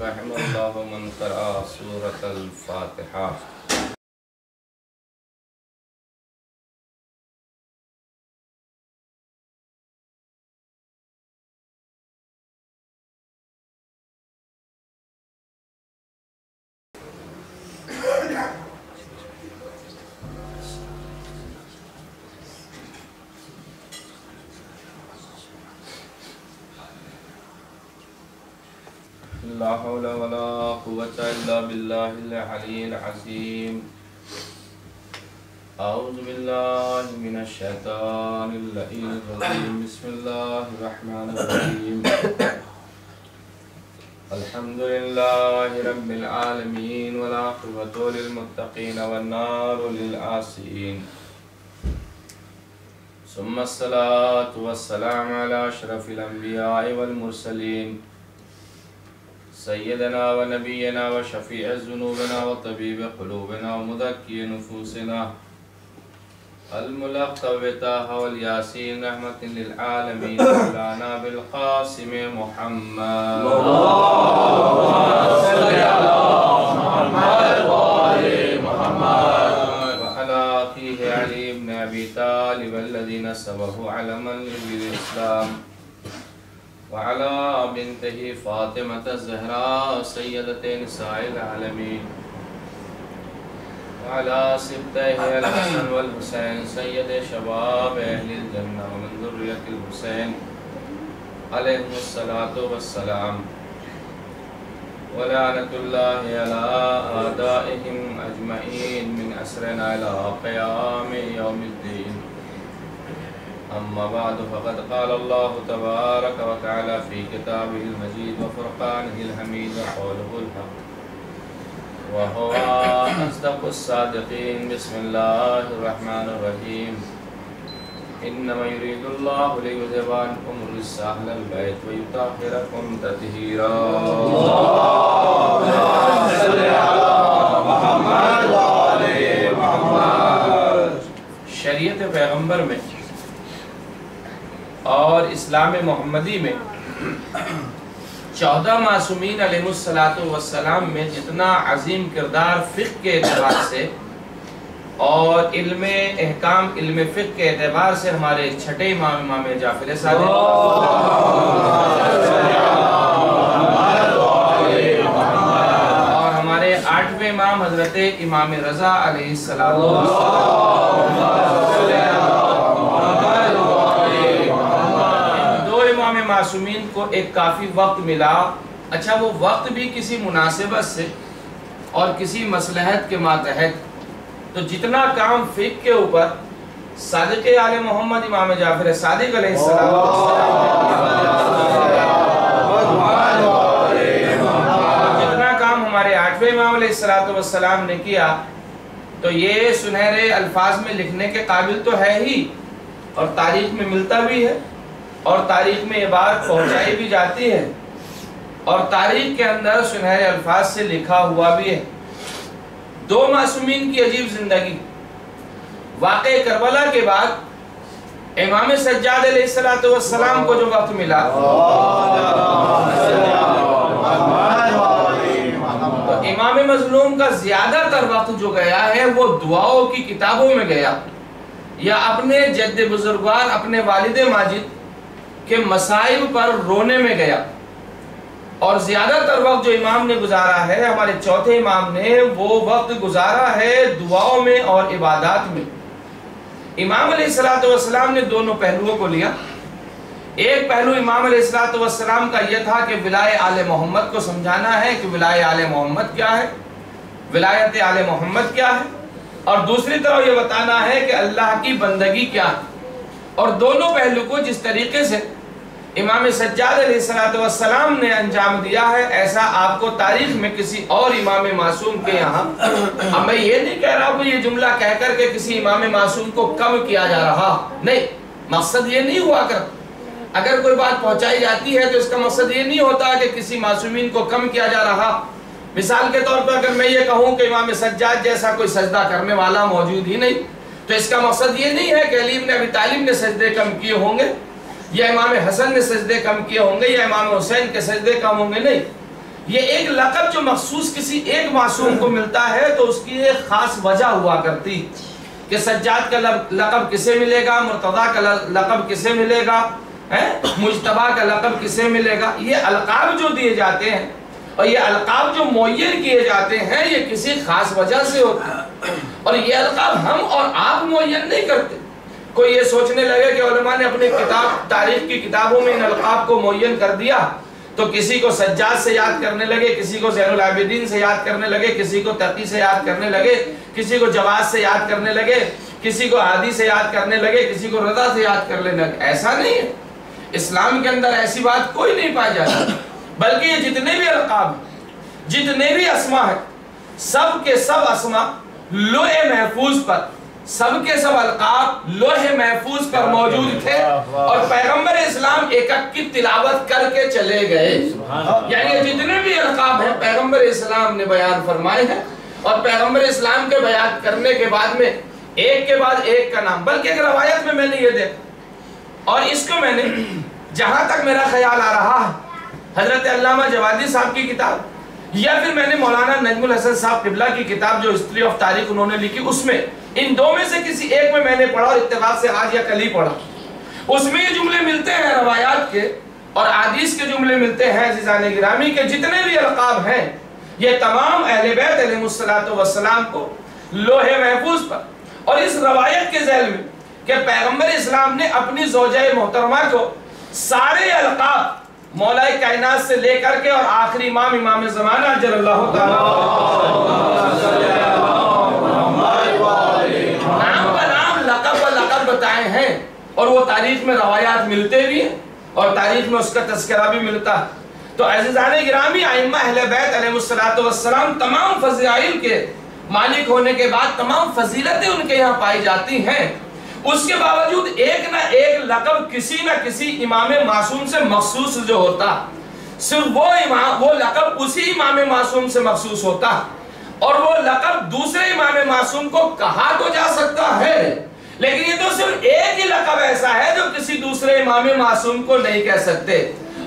رحم اللہ من قرأ سورة الفاتحہ۔ لا حول ولا قوة إلا بالله العلي العظيم۔ أعوذ بالله من الشيطان اللعين الرجيم، بسم الله الرحمن الرحيم۔ الحمد لله رب العالمين والعاقبة للمتقين والنار للعاصين، ثم الصلاة والسلام على أشرف الأنبياء والمرسلين، سيدنا ونبينا وشفيع ذنوبنا وطبيب قلوبنا ومذكي نفوسنا الملقب بطه والياسين رحمة للعالمين، مولانا بالقاسم محمد اللهم صل على محمد وآل محمد وعلى أخيه علي بن أبي طالب الذين سبقوا علما بالإسلام، وعلى بنته فاطمة الزهراء سيدة نساء العالمين، وعلى سبتيه الحسن والحسين سيد شباب أهل الجنة ومن ذرية الحسين عليهم الصلاة والسلام، ولعنة الله على أعدائهم أجمعين من أسرنا إلى قيام يوم الدين۔ أما بعد فقد قال الله تبارك وتعالى في كتابه المجيد وفرقانه الحميد وقوله الحق وهو أصدق الصادقين، بسم الله الرحمن الرحيم۔ إنما يريد الله ليذهب عنكم الرجس أهل البيت ويطهركم تطهيرا۔ اللهم صل على محمد وآل محمد۔ شریعت پیغمبر میں اور اسلام محمدی میں 14 معصومین علیہ السلام میں جتنا عظیم کردار فقہ کے اعتبار سے اور علم احکام علم فقہ کے اعتبار سے ہمارے چھٹے امام جعفر صادق اور ہمارے 8ویں امام حضرت امام رضا علیہ السلام، معصومین کو ایک کافی وقت ملا۔ اچھا وہ وقت بھی کسی مناسبت سے اور کسی مصلحت کے ماتحت، تو جتنا کام فقہ کے اوپر صادق آل محمد امام جعفر صادق علیہ السلام جتنا کام ہمارے 8ویں امام علیہ السلام نے کیا، تو یہ سنہرے الفاظ میں لکھنے کے قابل تو ہے ہی، اور تاریخ میں ملتا بھی ہے، اور تاریخ میں یہ بات پہنچائی بھی جاتی ہے، اور تاریخ کے اندر سنہرے الفاظ سے لکھا ہوا بھی ہے۔ 2 معصومین کی عجیب زندگی۔ واقع کربلا کے بعد امام سجاد علیہ السلام کو جو وقت ملا، تو امام مظلوم کا زیادہ تر وقت جو گیا ہے وہ دعاؤں کی کتابوں میں گیا، یا اپنے جد بزرگوار اپنے والد ماجد کہ مسائل پر رونے میں گیا۔ اور زیادہ تر وقت جو امام نے گزارا ہے، ہمارے 4تھے امام نے، وہ وقت گزارا ہے دعاؤں میں اور عبادات میں۔ امام علیہ السلام نے دونوں پہلوؤں کو لیا۔ ایک پہلو امام علیہ السلام کا یہ تھا کہ ولایت آل محمد کو سمجھانا ہے کہ ولایت آل محمد کیا ہے، ولایت آل محمد کیا ہے، اور دوسری طرف یہ بتانا ہے کہ اللہ کی بندگی کیا ہے۔ اور دونوں پہلو کو جس طریقے سے امام سجاد علیہ السلام نے انجام دیا ہے، ایسا آپ کو تاریخ میں کسی اور امام معصوم کے یہاں، اب میں یہ نہیں کہہ رہا ہوں کہ یہ جملہ کہہ کر کے کسی امام معصوم کو کم کیا جا رہا، نہیں، مقصد یہ نہیں ہوا کر، اگر کوئی بات پہنچائی جاتی ہے تو اس کا مقصد یہ نہیں ہوتا کہ کسی معصومین کو کم کیا جا رہا۔ مثال کے طور پر اگر میں یہ کہوں کہ امام سجاد جیسا کوئی سجدہ کرنے والا موجود ہی نہیں، تو اس کا مقصد یہ نہیں ہے کہ علی بن ابی طالب نے سجدے کم کیے ہوں گے، یا امام حسن نے سجدے کم کیے ہوں گے، یا امام حسین کے سجدے کم ہوں گے، نہیں۔ یہ ایک لقب جو مخصوص کسی ایک معصوم کو ملتا ہے تو اس کی ایک خاص وجہ ہوا کرتی کہ سجاد کا لقب کسے ملے گا، مرتضیٰ کا لقب کسے ملے گا، مجتبیٰ کا لقب کسے ملے گا. یہ القاب جو دیے جاتے ہیں اور یہ القاب جو معین کیے جاتے ہیں یہ کسی خاص وجہ سے ہوتے ہیں، اور یہ القاب ہم اور آپ معین نہیں کرتے. کوئی یہ سوچنے لگے کہ علماء نے اپنے تاریخ کی کتابوں میں ان القاب کو معین کر دیا تو کسی کو سجاد سے یاد کرنے لگے، کسی کو زین العابدین سے یاد کرنے لگے، کسی کو تقی سے یاد کرنے لگے، کسی کو جواز سے یاد کرنے لگے، کسی کو عادی سے یاد کرنے لگے، کسی کو رضا سے یاد کرنے لگے. ایسا نہیں ہے، اسلام کے اندر ایسی بات کوئی نہیں پائی جاتی، بلکہ یہ جتنے بھی القاب ہیں، جتنے بھی اسما ہیں، سب کے سب اسما لوح محفوظ پر، سب کے سب القاب لوح محفوظ پر موجود تھے اور پیغمبر اسلام ایک ایک کی تلاوت کر کے چلے گئے. یعنی جتنے بھی القاب ہیں پیغمبر اسلام نے بیان فرمائے ہیں، اور پیغمبر اسلام کے بیان کرنے کے بعد میں ایک کے بعد ایک کا نام. بلکہ ایک روایت میں نے یہ دیکھا، اور اس کو میں نے جہاں تک میرا خیال آ رہا ہے حضرت علامہ جوادی صاحب کی کتاب یا پھر میں نے مولانا نجم الحسن صاحب قبلہ کی کتاب جو ہسٹری آف تاریخ انہوں نے لکھی، اس میں ان دو میں سے کسی ایک میں نے پڑھا اور اتفاق سے آج یا کل ہی پڑھا. اس میں یہ جملے ملتے ہیں روایات کے اور حدیث کے جملے ملتے ہیں عزیزان گرامی کے جتنے بھی القاب ہیں یہ تمام اہل بیت علیہ الصلوۃ والسلام کو لوح محفوظ پر، اور اس روایت کے ذیل میں کہ پیغمبر اسلام نے اپنی زوجہ محترمہ کو سارے القاب مولا کائنات سے لے کر کے اور آخری امام زمانہ اجل اللہ تعالیٰ نام کا نام لقب و لقب بتائے ہیں، اور وہ تاریخ میں روایات ملتے بھی ہیں اور تاریخ میں اس کا تذکرہ بھی ملتا ہے. تو عزیزان گرامی ائمہ اہل بیت علیہ الصلوۃ والسلام تمام فضائل کے مالک ہونے کے بعد تمام فضیلتیں ان کے یہاں پائی جاتی ہیں، اس کے باوجود ایک نہ ایک لقب کسی نہ کسی امام معصوم سے مخصوص جو ہوتا، صرف وہ لقب اسی امام معصوم سے مخصوص ہوتا، اور وہ لقب دوسرے امام معصوم کو کہا تو جا سکتا ہے، لیکن یہ تو صرف ایک ہی لقب ایسا ہے جو کسی دوسرے امام معصوم کو نہیں کہہ سکتے،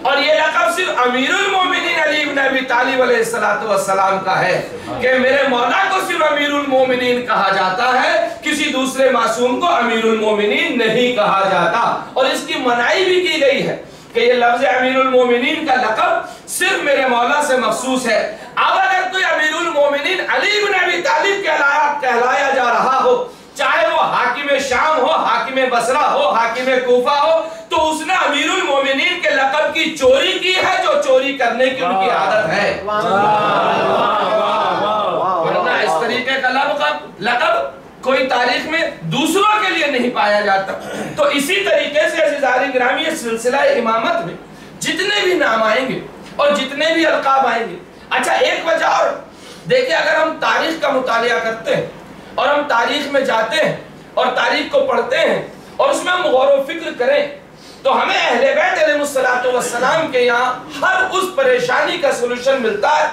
اور یہ لقب صرف امیر المومنین علی بن ابی طالب علیہ السلام کا ہے کہ میرے مولا کو صرف امیر المومنین کہا جاتا ہے، کسی دوسرے معصوم کو امیر المومنین نہیں کہا جاتا. اور اس کی منائی بھی کی گئی ہے کہ یہ لفظ امیر المومنین کا لقب صرف میرے مولا سے مخصوص ہے. اب اگر کوئی امیر المومنین علی بن ابی طالب کہلایا جا رہا ہو، چاہے وہ حاکم شام ہو، حاکم بصرہ ہو، حاکم کوفہ ہو، تو اس نے امیر المومنین کے لقب کی چوری کی ہے جو چوری کرنے کی ان کی عادت ہے، ورنہ اس طریقے کا لقب کوئی تاریخ میں دوسروں کے لیے نہیں پایا جاتا. تو اسی طریقے سے عزیزان گرامی یہ سلسلہ امامت میں جتنے بھی نام آئیں گے اور جتنے بھی القاب آئیں گے، اچھا ایک وجہ اور دیکھیں، اگر ہم تاریخ کا مطالعہ کرتے ہیں اور ہم تاریخ میں جاتے ہیں اور تاریخ کو پڑھتے ہیں اور اس میں ہم غور و فکر کریں تو ہمیں اہل بیت علیہ الصلوۃ والسلام کے یہاں ہر اس پریشانی کا سلوشن ملتا ہے،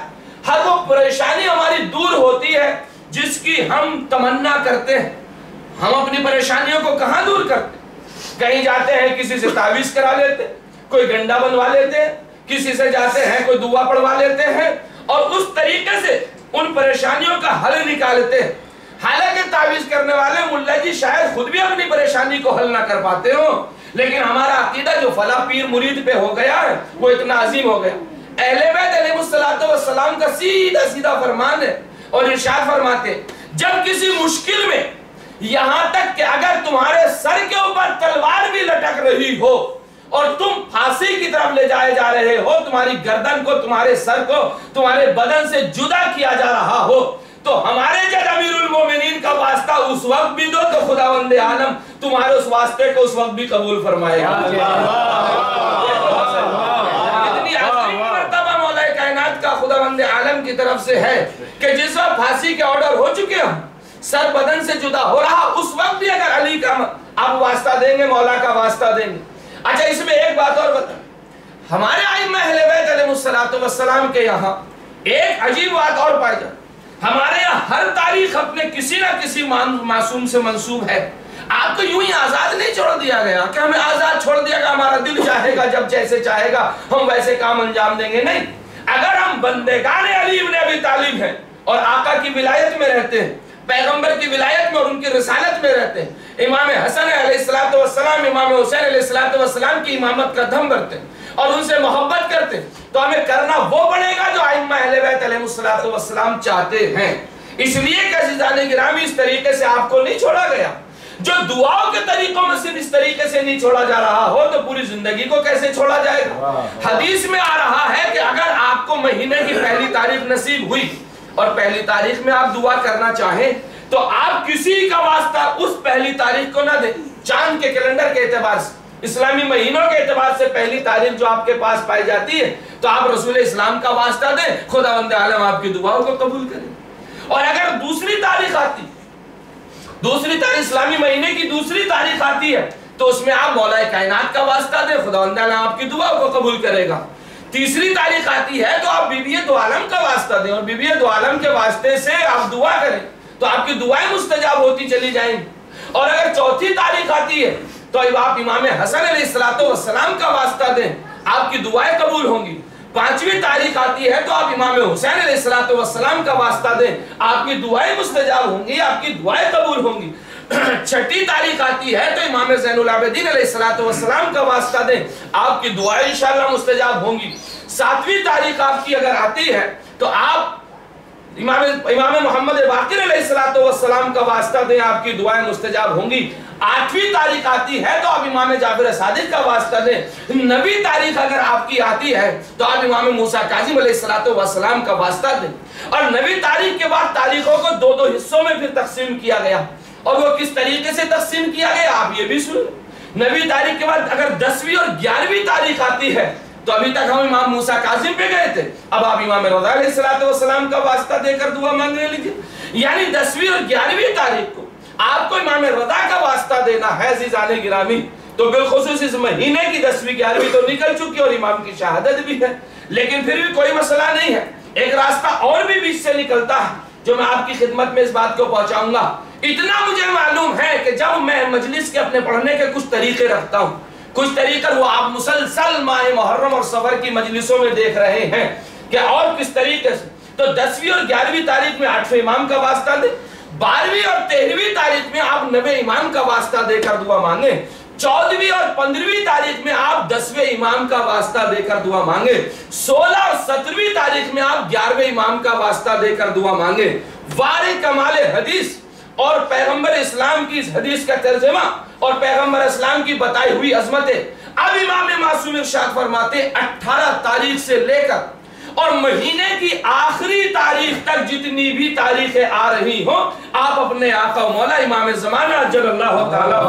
ہر وہ پریشانی ہماری دور ہوتی ہے جس کی ہم تمنا کرتے ہیں. ہم اپنی پریشانیوں کو کہاں دور کرتے ہیں؟ کہیں جاتے ہیں کسی سے تعویذ کرا لیتے ہیں، کوئی گنڈا بنوا لیتے ہیں، کسی سے جاتے ہیں کوئی دعا پڑھوا لیتے ہیں اور اس طریقے سے ان پریشانیوں کا حل نکالتے ہیں. حالانکہ تعویذ کرنے والے ملا جی شاید خود بھی اپنی پریشانی کو حل نہ کر پاتے ہوں، لیکن ہمارا عقیدہ جو فلاں پیر مرید پہ ہو گیا ہے وہ اتنا عظیم ہو گیا. اہل بیت علیہ الصلوۃ والسلام کا سیدھا سیدھا فرمان ہے اور ارشاد فرماتے جب کسی مشکل میں یہاں تک کہ اگر تمہارے سر کے اوپر تلوار بھی لٹک رہی ہو اور تم پھانسی کی طرف لے جائے جا رہے ہو، تمہاری گردن کو، تمہارے سر کو تمہارے بدن سے جدا کیا جا رہا ہو، تو ہمارے جج امیر المومنین کا واسطہ اس وقت بھی دو تو خداوند عالم تمہارے اس واسطے کو اس وقت بھی قبول فرمائے گا. اتنی عظیم مرتبہ مولا کائنات کا خداوند عالم کی طرف سے ہے کہ جس وقت پھانسی کے آرڈر ہو چکے ہیں، سر بدن سے جدا ہو رہا، اس وقت بھی اگر علی کا آپ واسطہ دیں گے، مولا کا واسطہ دیں گے. اچھا اس میں ایک بات اور بتا، ہمارے ائمہ اہل بیت علیہ الصلوۃ والسلام کے یہاں ایک عجیب بات اور پائی جاتی، ہمارے یہاں ہر تاریخ اپنے کسی نہ کسی معصوم سے منسوب ہے. آپ کو یوں ہی آزاد نہیں چھوڑ دیا گیا کہ ہمیں آزاد چھوڑ دیا گا، ہمارا دل چاہے گا جب جیسے چاہے گا ہم ویسے کام انجام دیں گے، نہیں. اگر ہم بندگان علی ابن ابی طالب ہیں اور آقا کی ولایت میں رہتے ہیں، پیغمبر کی ولایت میں اور ان کی رسالت میں رہتے ہیں، امام حسن علیہ السلام، امام حسین علیہ السلام کی امامت کا دھم بھرتے ہیں اور ان سے محبت کرتے ہیں، تو ہمیں کرنا وہ پڑے گا جو ائمہ اہل بیت علیہ السلام چاہتے ہیں۔ اس لیے کہ عزیزان گرامی اس طریقے سے آپ کو نہیں چھوڑا گیا۔ جو دعاؤں کے طریقوں میں صرف اس طریقے سے نہیں چھوڑا جا رہا ہو تو پوری زندگی کو کیسے چھوڑا جائے گا؟ حدیث میں آ رہا ہے کہ اگر آپ کو مہینے کی پہلی تاریخ نصیب ہوئی اور پہلی تاریخ میں آپ دعا کرنا چاہیں تو آپ کسی کا واسطہ اس پہلی تاریخ کو نہ دیں۔ چاند کے کیلنڈر کے اعتبار سے، اسلامی مہینوں کے اعتبار سے پہلی تاریخ جو آپ کے پاس پائی جاتی ہے تو آپ رسول اسلام کا واسطہ دیں، خداوند عالم آپ کی دعاؤں کو قبول کرے۔ اور اگر دوسری تاریخ آتی، دوسری تاریخ اسلامی مہینے کی دوسری تاریخ آتی ہے تو اس میں آپ مولا کائنات کا واسطہ دیں، خداوند عالم آپ کی دعاؤں کو قبول کرے گا۔ تیسری تاریخ آتی ہے تو آپ بی بی دو عالم کا واسطہ دیں اور بی بی دو عالم کے واسطے سے آپ دعا کریں تو آپ کی دعائیں مستجاب ہوتی چلی جائیں گی۔ اور اگر چوتھی تاریخ آتی ہے تو آپ امام حسن علیہ السلام کا واسطہ دیں، آپ کی دعائیں قبول ہوں گی۔ پانچویں تاریخ آتی ہے تو آپ امام حسین علیہ السلام کا واسطہ دیں، آپ کی دعائیں مستجاب ہوں گی، آپ کی دعائیں قبول ہوں گی۔ چھٹی تاریخ آتی ہے تو امام زین العابدین علیہ السلام کا واسطہ دیں، آپ کی دعائیں انشاءاللہ مستجاب ہوں گی۔ ساتویں تاریخ آپ کی اگر آتی ہے تو آپ امام محمد باقر علیہ السلام کا واسطہ دیں، آپ کی دعائیں مستجاب ہوں گی۔ آٹھویں تاریخ آتی ہے تو آپ امام جعفر صادق کا واسطہ دیں۔ نویں تاریخ اگر آپ کی آتی ہے تو آپ امام موسیٰ کاظم علیہ السلام کا واسطہ دیں۔ اور نویں تاریخ کے بعد تاریخوں کو دو دو حصوں میں پھر تقسیم کیا گیا، اور وہ کس طریقے سے تقسیم کیا گیا آپ یہ بھی سنیں۔ نویں تاریخ کے بعد اگر 10ویں اور 11ویں تاریخ آتی ہے تو ابھی تک ہم امام موسیٰ کاظم پہ گئے تھے، اب آپ امام رضا علیہ السلام کا واسطہ دے کر دعا مانگنے لیجئے۔ یعنی 10ویں اور 11ویں تاریخ کو آپ کو امام رضا کا واسطہ دینا ہے عزیزان گرامی، تو بالخصوص اس مہینے کی 10ویں 11ویں تو نکل چکی اور امام کی شہادت بھی ہے، لیکن پھر بھی کوئی مسئلہ نہیں ہے، ایک راستہ اور بھی بیچ سے نکلتا ہے جو میں آپ کی خدمت میں اس بات کو پہنچاؤں گا۔ اتنا مجھے معلوم ہے کہ جب میں مجلس کے اپنے پڑھنے کے کچھ طریقے رکھتا ہوں، کچھ طریقہ وہ آپ مسلسل ماہ محرم اور صفر کی مجلسوں میں دیکھ رہے ہیں کہ اور کس طریقے سے، تو 10ویں اور 11ویں تاریخ میں 8ویں امام کا واسطہ دیں، 12ویں اور 13ویں تاریخ میں آپ 9ویں امام کا واسطہ دے کر دعا مانگیں، 14ویں اور 15ویں تاریخ میں آپ 10ویں امام کا واسطہ دے کر دعا مانگیں، 16 اور 17ویں تاریخ میں آپ 11ویں امام کا واسطہ دے کر دعا مانگیں۔ وارِ کمال حدیث اور پیغمبر اسلام کی اس حدیث کا ترجمہ اور پیغمبر اسلام کی بتائی ہوئی عظمتیں اب امام معصوم ارشاد فرماتے 18 تاریخ سے لے کر اور مہینے کی آخری تاریخ تک جتنی بھی تاریخیں آ رہی ہوں، آپ اپنے آقا و مولا امام زمانہ عجل اللہ تعالیٰ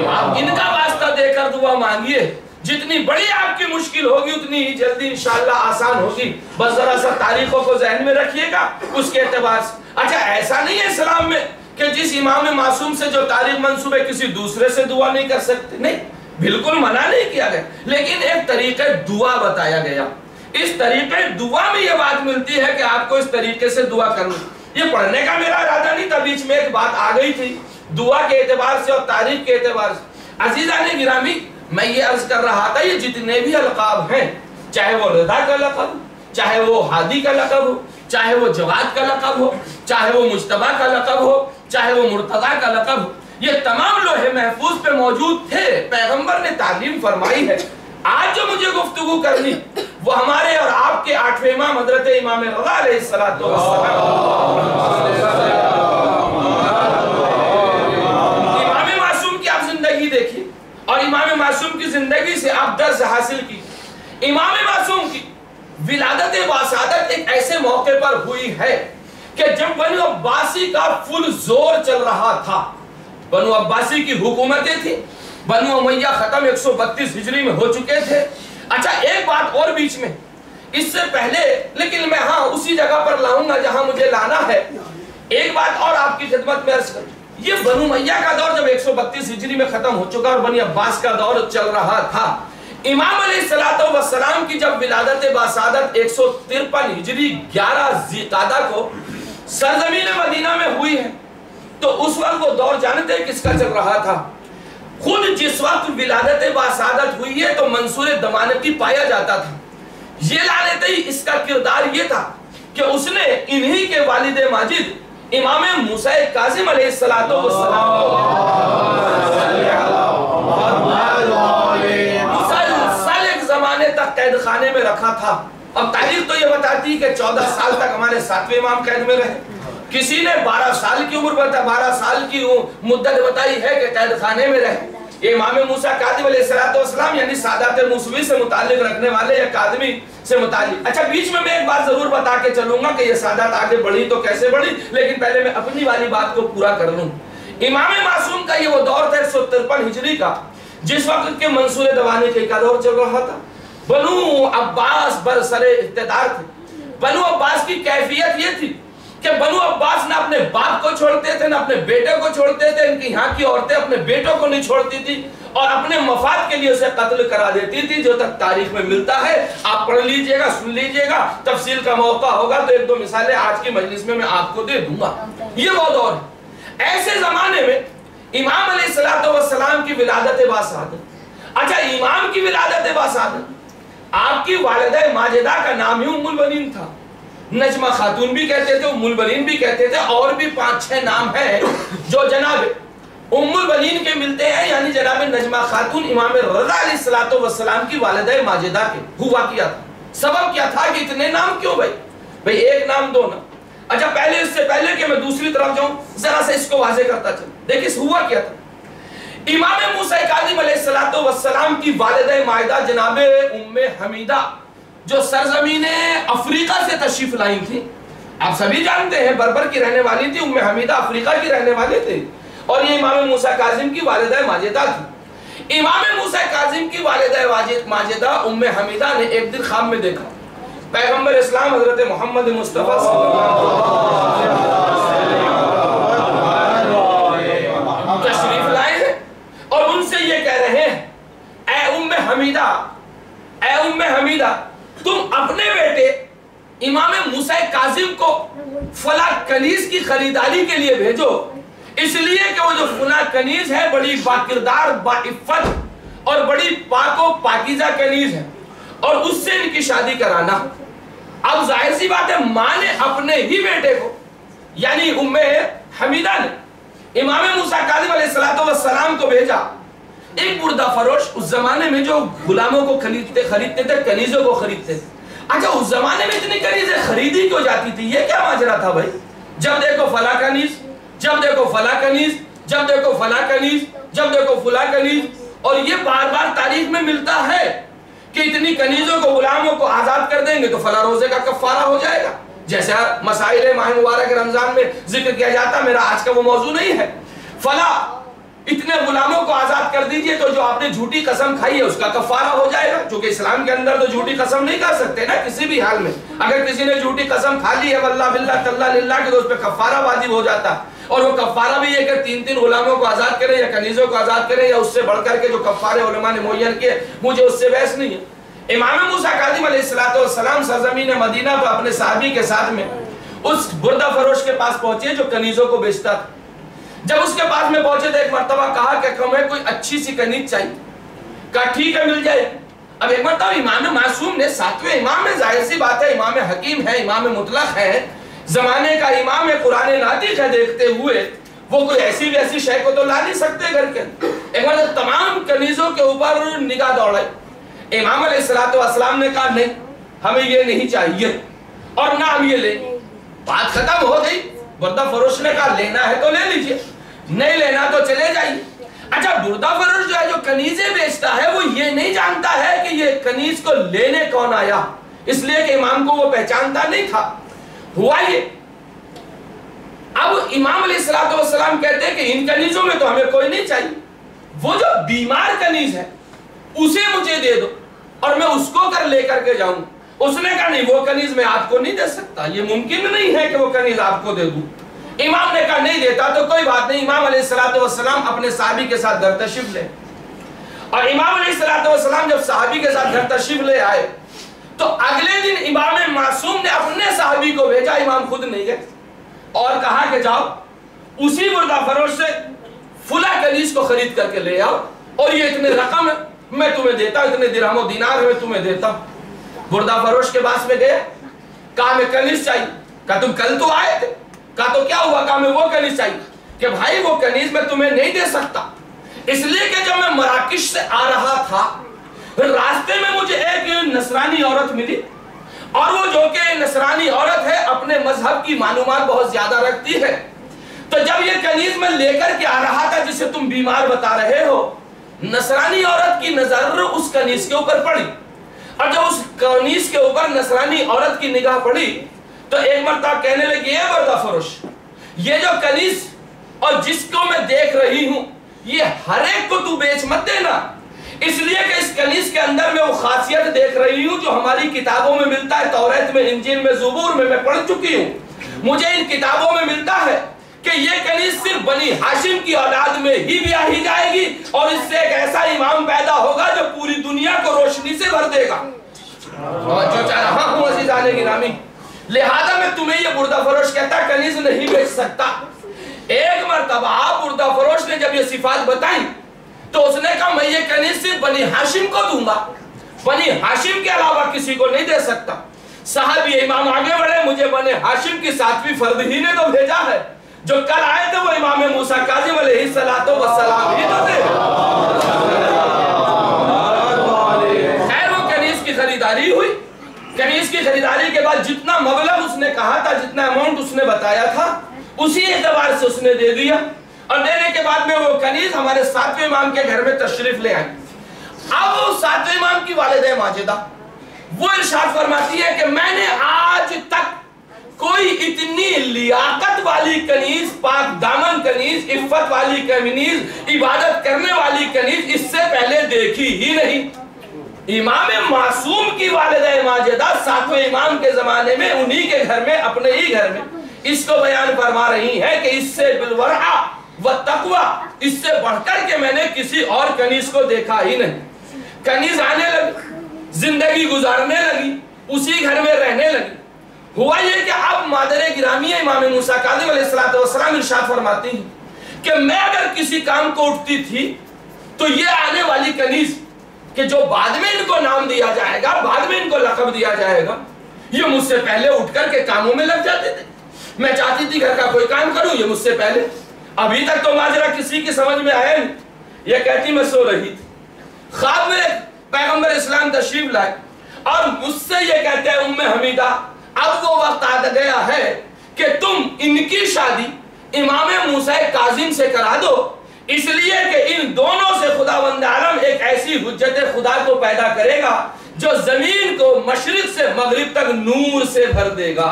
آپ ان کا واسطہ دے کر دعا مانگیے۔ جتنی بڑی آپ کی مشکل ہوگی اتنی ہی جلدی انشاءاللہ آسان ہوگی، بس ذرا سا تاریخوں کو ذہن میں رکھیے گا اس کے اعتبار سے۔ اچھا ایسا نہیں ہے اسلام میں کہ جس امام معصوم سے جو تاریخ منسوب ہے کسی دوسرے سے دعا نہیں کر سکتے، نہیں، بالکل منع نہیں کیا گیا، لیکن ایک طریقہ دعا بتایا گیا۔ اس طریقے دعا میں یہ بات ملتی ہے کہ آپ کو اس طریقے سے دعا کرنا۔ یہ پڑھنے کا میرا ارادہ نہیں تھا، بیچ میں ایک بات آ گئی تھی دعا کے اعتبار سے اور تاریخ کے اعتبار سے۔ عزیزان گرامی، میں یہ عرض کر رہا تھا یہ جتنے بھی القاب ہیں، چاہے وہ رضا کا لقب، چاہے وہ ہادی کا لقب ہو، چاہے وہ جواد کا لقب ہو، چاہے وہ مجتبی کا لقب ہو، چاہے وہ مرتضی کا لقب ہو، یہ تمام لوح محفوظ پہ موجود تھے، پیغمبر نے تعلیم فرمائی ہے۔ آج جو مجھے گفتگو کرنی وہ ہمارے اور آپ کے 8ویں امام حضرت امام رضا علیہ السلام، امام معصوم کی آپ زندگی دیکھیے اور امام معصوم کی زندگی سے آپ درس حاصل کی۔ امام معصوم کی ولادت باسعادت ایک ایسے موقع پر ہوئی ہے کہ جب بنو عباسی کا فل زور چل رہا تھا، بنو عباسی کی حکومتیں تھی، بنو امیہ ختم 132 ہجری میں ہو چکے تھے۔ اچھا ایک بات اور بیچ میں اس سے پہلے، لیکن میں ہاں اسی جگہ پر لاؤں گا جہاں مجھے لانا ہے، ایک بات اور آپ کی خدمت میں عرض کروں۔ یہ بنو امیہ کا دور جب 132 ہجری میں ختم ہو چکا اور بنی عباس کا دور چل رہا تھا، امام علیہ السلام کی جب ولادت باسعادت 153 ہجری 11 ذیقعدہ کو سرزمین مدینہ میں ہوئی ہے، تو اس وقت وہ دور جانتے ہیں کس کا چل رہا تھا؟ خود جس وقت ولادت باسعادت ہوئی ہے تو منصور دمانتی پایا جاتا تھا. یہ لعنتی اس کا کردار یہ تھا کہ اس نے انہی کے والد ماجد امام موسیٰ کاظم علیہ السلام کو مسلسل ایک زمانے تک قید خانے میں رکھا تھا. اب تاریخ تو یہ بتاتی کہ 14 سال تک ہمارے 7ویں امام قید میں رہے. کسی نے 12 سال کی عمر بتا 12 سال کی مدت بتائی ہے کہ قید خانے میں رہے. امام موسیٰ کاظم علیہ السلام یعنی سادات موسوی سے متعلق رکھنے والے یا کاظمی سے متعلق. اچھا بیچ میں ایک بات ضرور بتا کے چلوں گا کہ یہ سادات آگے بڑھی تو کیسے بڑھی، لیکن پہلے میں اپنی والی بات کو پورا کر لوں. امام معصوم کا یہ وہ دور تھا 153 ہجری کا، جس وقت کے منصور دوانی کا دور چل رہا تھا. بنو عباس برسر اقتدار تھے. بنو عباس کی کیفیت یہ تھی کہ بنو عباس نہ اپنے باپ کو چھوڑتے تھے نہ اپنے بیٹے کو چھوڑتے تھے. ان کی یہاں کی عورتیں اپنے بیٹوں کو نہیں چھوڑتی تھی اور اپنے مفاد کے لیے اسے قتل کرا دیتی تھی. جو تک تاریخ میں ملتا ہے آپ پڑھ لیجئے گا، سن لیجئے گا، تفصیل کا موقع ہوگا تو 1-2 مثالیں آج کی مجلس میں آپ کو دے دوں گا. یہ وہ دور ہے. ایسے زمانے میں امام علیہ السلام کی ولادت باسعادت. اچھا امام کی ولادت باسعادت، آپ کی والدہ ماجدہ کا نام ہی ام البنین تھا. نجمہ خاتون بھی کہتے تھے، ام البنین بھی کہتے تھے، اور بھی 5-6 نام ہیں جو جناب ام البنین کے ملتے ہیں. یعنی جناب نجمہ خاتون امام رضا علیہ السلام کی والدہ ماجدہ کے. ہوا کیا تھا، سبب کیا تھا کہ اتنے نام کیوں بھائی ایک نام 2 نام. اچھا پہلے اس سے پہلے کہ میں دوسری طرف جاؤں ذرا سے اس کو واضح کرتا چلوں. دیکھیں ہوا کیا تھا. امام موسیٰ کاظم علیہ السلام کی والدہ مائدہ جناب ام حمیدہ جو سرزمین افریقہ سے تشریف لائی تھی. آپ سبھی جانتے ہیں بربر کی رہنے والی تھی ام حمیدہ، افریقہ کی رہنے والے تھے، اور یہ امام موسیٰ کاظم کی والدہ ماجدہ تھی. امام موسیٰ کاظم کی والدہ ماجدہ ام حمیدہ نے ایک دن خواب میں دیکھا پیغمبر اسلام حضرت محمد مصطفیٰ صلی اللہ علیہ وسلم تشریف لائے ہیں اور ان سے یہ کہہ رہے ہیں اے ام حمیدہ تم اپنے بیٹے امام موسیٰ کاظم کو فلاں کنیز کی خریداری کے لیے بھیجو، اس لیے کہ وہ جو فلاں کنیز ہے بڑی باکردار، باعفت اور بڑی پاک و پاکیزہ کنیز ہے، اور اس سے ان کی شادی کرانا. اب ظاہر سی بات ہے ماں نے اپنے ہی بیٹے کو یعنی ام حمیدہ نے امام موسیٰ کاظم علیہ السلام کو بھیجا. ایک بردہ فروش اس زمانے میں جو غلاموں کو خریدتے تھے، کنیزوں کو خریدتے تھے. اچھا اس زمانے میں اتنی کنیزیں خریدی کیوں جاتی تھی؟ یہ کیا ماجرا تھا بھائی؟ جب دیکھو فلاں کنیز، جب دیکھو فلاں کنیز، جب دیکھو فلاں کنیز، جب دیکھو فلاں کنیز. اور یہ بار بار تاریخ میں ملتا ہے کہ اتنی کنیزوں کو غلاموں کو آزاد کر دیں گے تو فلاں روزے کا کفارہ ہو جائے گا. جیسا مسائل ماہ مبارک رمضان میں ذکر کیا جاتا، میرا آج کا وہ موضوع نہیں ہے. فلاں اتنے غلاموں کو آزاد کر دیجئے تو جو آپ نے جھوٹی قسم کھائی ہے اس کا کفارہ ہو جائے گا. چونکہ اسلام کے اندر تو جھوٹی قسم نہیں کھا سکتے نا کسی بھی حال میں. اگر کسی نے جھوٹی قسم کھا لی ہے واللہ باللہ تاللہ للہ کہ تو اس پہ کفارہ واجب ہو جاتا. اور وہ کفارہ بھی یہ کہ 3 غلاموں کو آزاد کریں یا کنیزوں کو آزاد کریں یا اس سے بڑھ کر کے جو کفارے علماء نے معین کیے، مجھے اس سے بحث نہیں ہے. امام موسیٰ کاظم علیہ السلام سرزمین مدینہ پر اپنے صحابی کے ساتھ میں اس بردہ فروش کے پاس پہنچے جو کنیزوں کو بیچتا تھا. جب اس کے پاس میں پہنچے تو ایک مرتبہ کہا کہ ہمیں کوئی اچھی سی کنیز چاہیے. کہا ٹھیک ہے مل جائے. اب ایک مرتبہ امام معصوم نے 7ویں امام ہے، ظاہر سی بات ہے امام حکیم ہے، امام مطلق ہے، زمانے کا امام ہے، قرآن ناطق ہے، دیکھتے ہوئے وہ کوئی ایسی ویسی شے کو تو لا نہیں سکتے گھر کے. ایک مرتبہ تمام کنیزوں کے اوپر نگاہ دوڑائی. امام علیہ السلام نے کہا نہیں ہمیں یہ نہیں چاہیے اور نہ ہم یہ لیں. بات ختم ہو گئی. بردہ فروش نے کہا لینا ہے تو لے لیجئے، نہیں لینا تو چلے جائیے. اچھا بردہ فروش جو ہے جو کنیزیں بیچتا ہے وہ یہ نہیں جانتا ہے کہ یہ کنیز کو لینے کون آیا، اس لیے کہ امام کو وہ پہچانتا نہیں تھا. ہوا یہ اب امام علیہ السلام کہتے ہیں کہ ان کنیزوں میں تو ہمیں کوئی نہیں چاہیے، وہ جو بیمار کنیز ہے اسے مجھے دے دو اور میں اس کو لے کر کے جاؤں. اس نے کہا نہیں وہ کنیز میں آپ کو نہیں دے سکتا، یہ ممکن نہیں ہے کہ وہ کنیز آپ کو دے دوں. امام نے کہا نہیں دیتا تو کوئی بات نہیں. امام علیہ السلام اپنے صحابی کے ساتھ گھر تشریف لے، اور امام علیہ السلام جب صحابی کے ساتھ گھر تشریف لے آئے تو اگلے دن امام معصوم نے اپنے صحابی کو بھیجا، امام خود نہیں گئے، اور کہا کہ جاؤ اسی بردہ فروش سے فلاں کنیز کو خرید کر کے لے آؤ. اور یہ اتنے رقم ہے میں تمہیں دیتا ہوں، اتنے درہم و دینار میں تمہیں دیتا ہوں۔ بردہ فروش کے پاس میں گیا، کہا میں کنیز چاہیے، کہا تم کل تو آئے تھے، کہا تو کیا ہوا، کہا میں وہ کنیز چاہیے، کہ بھائی وہ کنیز میں تمہیں نہیں دے سکتا، اس لیے کہ جب میں مراکش سے آ رہا تھا راستے میں مجھے ایک نصرانی عورت ملی، اور وہ جو کہ نصرانی عورت ہے اپنے مذہب کی معلومات بہت زیادہ رکھتی ہے، تو جب یہ کنیز میں لے کر کے آ رہا تھا جسے تم بیمار بتا رہے ہو، نصرانی عورت کی نظر اس کنیز کے اوپر پڑی، اور جب اس کنیز کے اوپر نصرانی عورت کی نگاہ پڑی تو ایک مرتبہ کہنے لگی، اے بردہ فروش، یہ جو کنیز اور جس کو میں دیکھ رہی ہوں یہ ہر ایک کو تو بیچ مت دینا، اس لیے کہ اس کنیز کے اندر میں وہ خاصیت دیکھ رہی ہوں جو ہماری کتابوں میں ملتا ہے، توریت میں، انجیل میں، زبور میں پڑھ چکی ہوں، مجھے ان کتابوں میں ملتا ہے کہ یہ کنیز صرف بنی ہاشم کی اولاد میں ہی بیاہی جائے گی، اور اس سے ایک ایسا امام پیدا ہوگا جو پوری دنیا کو روشنی سے بھر دے گا۔ جو چاہ رہا ہوں عزیزان گرامی، لہذا میں تمہیں یہ بردہ فروش کہتا کنیز نہیں بیچ سکتا۔ ایک مرتبہ بردہ فروش نے جب یہ صفات بتائیں تو اس نے کہا میں یہ کنیز صرف بنی ہاشم کو دوں گا، بنی ہاشم کے علاوہ کسی کو نہیں دے سکتا۔ صحابی امام آگے بڑھے، مجھے بنی ہاشم کی 7ویں فرد ہی نے تو بھیجا ہے، جو کل آئے تھے وہ امام موسیٰ کاظم علیہ السلام ہی تو تھے۔ خیر وہ کنیز کی خریداری ہوئی، کنیز کی خریداری کے بعد جتنا مبلغ اس نے کہا تھا، جتنا اماؤنٹ اس نے بتایا تھا، اسی اعتبار سے اس نے دے دیا، اور دینے کے بعد میں وہ کنیز ہمارے 7ویں امام کے گھر میں تشریف لے آئی۔ اب وہ 7ویں امام کی والدہ ماجدہ وہ ارشاد فرماتی ہے کہ میں نے آج تک کوئی اتنی لیاقت والی کنیز، پاک دامن کنیز، عفت والی کنیز، عبادت کرنے والی کنیز اس سے پہلے دیکھی ہی نہیں۔ امام معصوم کی والدہ ماجدہ 7ویں امام کے زمانے میں انہی کے گھر میں، اپنے ہی گھر میں اس کو بیان فرما رہی ہے کہ اس سے بالورع والتقوی، اس سے بڑھ کر کے میں نے کسی اور کنیز کو دیکھا ہی نہیں۔ کنیز آنے لگی، زندگی گزارنے لگی، اسی گھر میں رہنے لگی۔ ہوا یہ کہ اب مادر گرامی امام موسیٰ کاظم علیہ السلام ارشاد فرماتی ہیں کہ میں اگر کسی کام کو اٹھتی تھی تو یہ آنے والی کنیز کہ جو بعد میں ان کو نام دیا جائے گا، بعد میں ان کو لقب دیا جائے گا، یہ مجھ سے پہلے اٹھ کر کے کاموں میں لگ جاتے تھے۔ میں چاہتی تھی گھر کا کوئی کام کروں، یہ مجھ سے پہلے، ابھی تک تو ماجرہ کسی کی سمجھ میں آیا نہیں۔ یہ کہتی میں سو رہی تھی، خواب میں پیغمبر اسلام تشریف لائے اور مجھ سے یہ کہتے ہیں ام حمیدہ اب وہ وقت آ گیا ہے کہ تم ان کی شادی امام موسیٰ کاظم سے کرا دو، اس لیے کہ ان دونوں سے خداوند عالم ایک ایسی حجت خدا کو پیدا کرے گا جو زمین کو مشرق سے مغرب تک نور سے بھر دے گا۔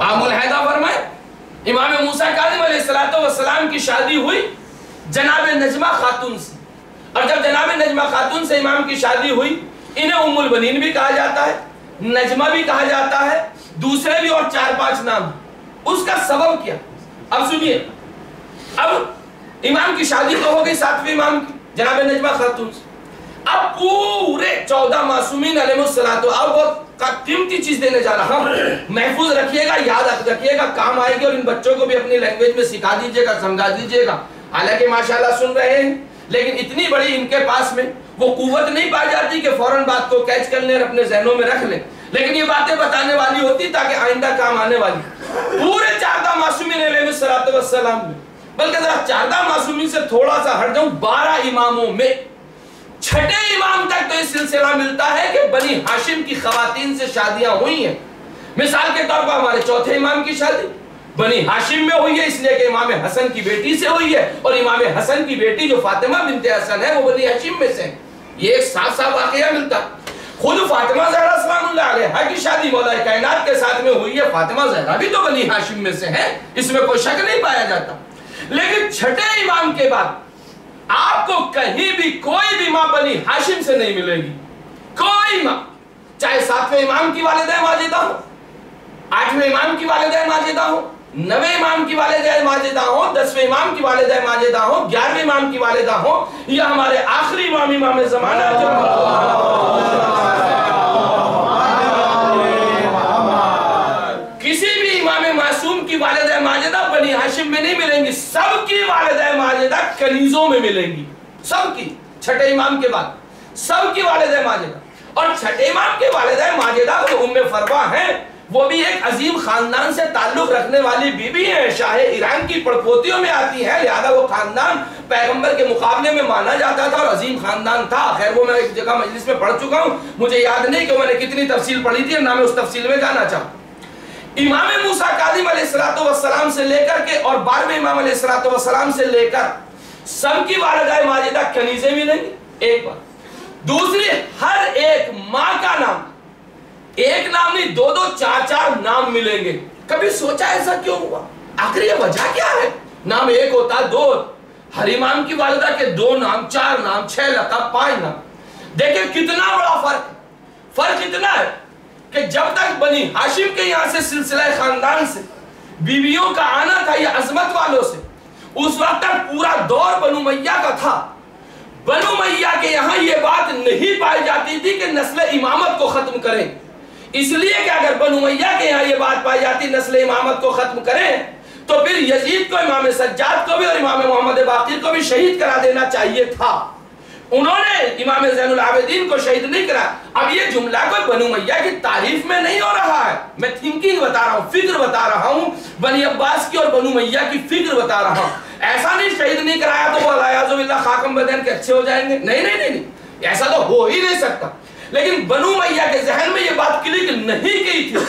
آپ ملاحظہ فرمائیں، امام موسیٰ کاظم علیہ السلام کی شادی ہوئی جناب نجمہ خاتون سے، اور جب جناب نجمہ خاتون سے امام کی شادی ہوئی، انہیں ام البنین بھی کہا جاتا ہے، نجمہ بھی کہا جاتا ہے، دوسرے بھی اور 4-5 نام۔ اس کا سبب کیا؟ اب سنیے، اب امام کی شادی تو ہو گئی 7ویں امام کی جناب نجمہ خاتون سے، اب پورے 14 معصومین علیہ السلام، اب بہت قیمتی چیز دینے جا رہا ہوں، محفوظ رکھیے گا، یاد رکھیے گا، کام آئے گی، اور ان بچوں کو بھی اپنی لینگویج میں سکھا دیجئے گا، سمجھا دیجئے گا۔ حالانکہ ماشاءاللہ سن رہے ہیں، لیکن اتنی بڑی ان کے پاس میں وہ قوت نہیں پائی جاتی کہ فوراً بات کو کیچ کر لیں اور اپنے ذہنوں میں رکھ لیں، لیکن یہ باتیں بتانے والی ہوتی تاکہ آئندہ کام آنے والی۔ پورے 14 معصومین علیہ السلام میں، بلکہ ذرا 14 معصومین سے تھوڑا سا ہٹ جاؤں، 12 اماموں میں 6ٹھے امام تک تو یہ سلسلہ ملتا ہے کہ بنی ہاشم کی خواتین سے شادیاں ہوئی ہیں۔ مثال کے طور پر ہمارے 4تھے امام کی شادی بنی ہاشم میں ہوئی ہے، اس لیے کہ امام حسن کی بیٹی سے ہوئی ہے، اور امام حسن کی بیٹی جو فاطمہ بنت حسن ہے وہ بنی ہاشم میں سے ہے۔ یہ ایک صاف واقعہ ملتا۔ خود فاطمہ زہرا سلام اللہ علیہا کی شادی مولا کائنات کے ساتھ میں ہوئی ہے، فاطمہ زہرا بھی تو بنی ہاشم میں سے ہے، اس میں کوئی شک نہیں پایا جاتا۔ لیکن 6ٹھے امام کے بعد آپ کو کہیں بھی کوئی بھی ماں بنی ہاشم سے نہیں ملے گی، کوئی ماں، چاہے 7ویں امام کی والدہ ماجدہ ہو، 8ویں امام کی والدہ ماجدہ ہو، 9ویں امام کی والدہ ماجدہ ہو، 10ویں امام کی والدہ ماجدہ ہو، 11ویں امام کی والدہ ہو، یا ہمارے آخری امام زمانہ کسی بھی امام معصوم کی والدہ ماجدہ بنی ہاشم میں نہیں ملیں گی، سب کی والدہ ماجدہ کنیزوں میں ملیں گی، سب کی، چھٹے امام کے بعد سب کی والدہ ماجدہ. اور چھٹے امام کے والدہ ماجدہ جو ام فروا ہیں وہ بھی ایک عظیم خاندان سے تعلق رکھنے والی بیوی ہیں، شاہ ایران کی پڑپوتیوں میں آتی ہیں، لہذا وہ خاندان پیغمبر کے مقابلے میں مانا جاتا تھا اور عظیم خاندان تھا. خیر وہ میں ایک جگہ مجلس میں پڑھ چکا ہوں، مجھے یاد نہیں کہ میں نے کتنی تفصیل پڑھی تھی، نہ میں اس تفصیل میں جانا چاہوں. امام موسیٰ کاظم علیہ السلام سے لے کر کے اور 12ویں امام علیہ السلام سے لے کر سب کی والدہ ماجدہ کنیزیں ملیں گی، ایک بات. دوسری، ہر ایک ماں کا نام، ایک نام نہیں، دو دو چار چار نام ملیں گے. کبھی سوچا ایسا کیوں ہوا؟ آخر یہ وجہ کیا ہے؟ نام ایک ہوتا، دو، ہر امام کی والدہ کے 2 نام، 4 نام، 6 لقب، 5 نام. دیکھیں کتنا بڑا فرق اتنا ہے کہ جب تک بنی ہاشم کے یہاں سے سلسلہ خاندان سے بیویوں کا آنا تھا یہ عظمت والوں سے، اس وقت تک پورا دور بنو امیہ کا تھا. بنو امیہ کے یہاں یہ بات نہیں پائی جاتی تھی کہ نسل امامت کو ختم کریں، اس لیے کہ اگر بنو امیہ کے یہاں یہ بات پائی جاتی نسل امامت کو ختم کریں تو پھر یزید کو، امام سجاد کو بھی اور امام محمد باقر کو بھی شہید کرا دینا چاہیے تھا. انہوں نے امام زین العابدین کو شہید نہیں کرا. اب یہ جملہ کوئی بنو امیہ کی تعریف میں نہیں ہو رہا ہے، میں تھنکنگ بتا رہا ہوں، فکر بتا رہا ہوں، بنی عباس کی اور بنو امیہ کی فکر بتا رہا ہوں. ایسا نہیں شہید نہیں کرایا تو وہ والعیاذ باللہ خاکم بدن کے اچھے ہو جائیں گے، نہیں، ایسا تو ہو ہی نہیں سکتا. لیکن بنو امیہ کے ذہن میں یہ بات کلک نہیں کی تھی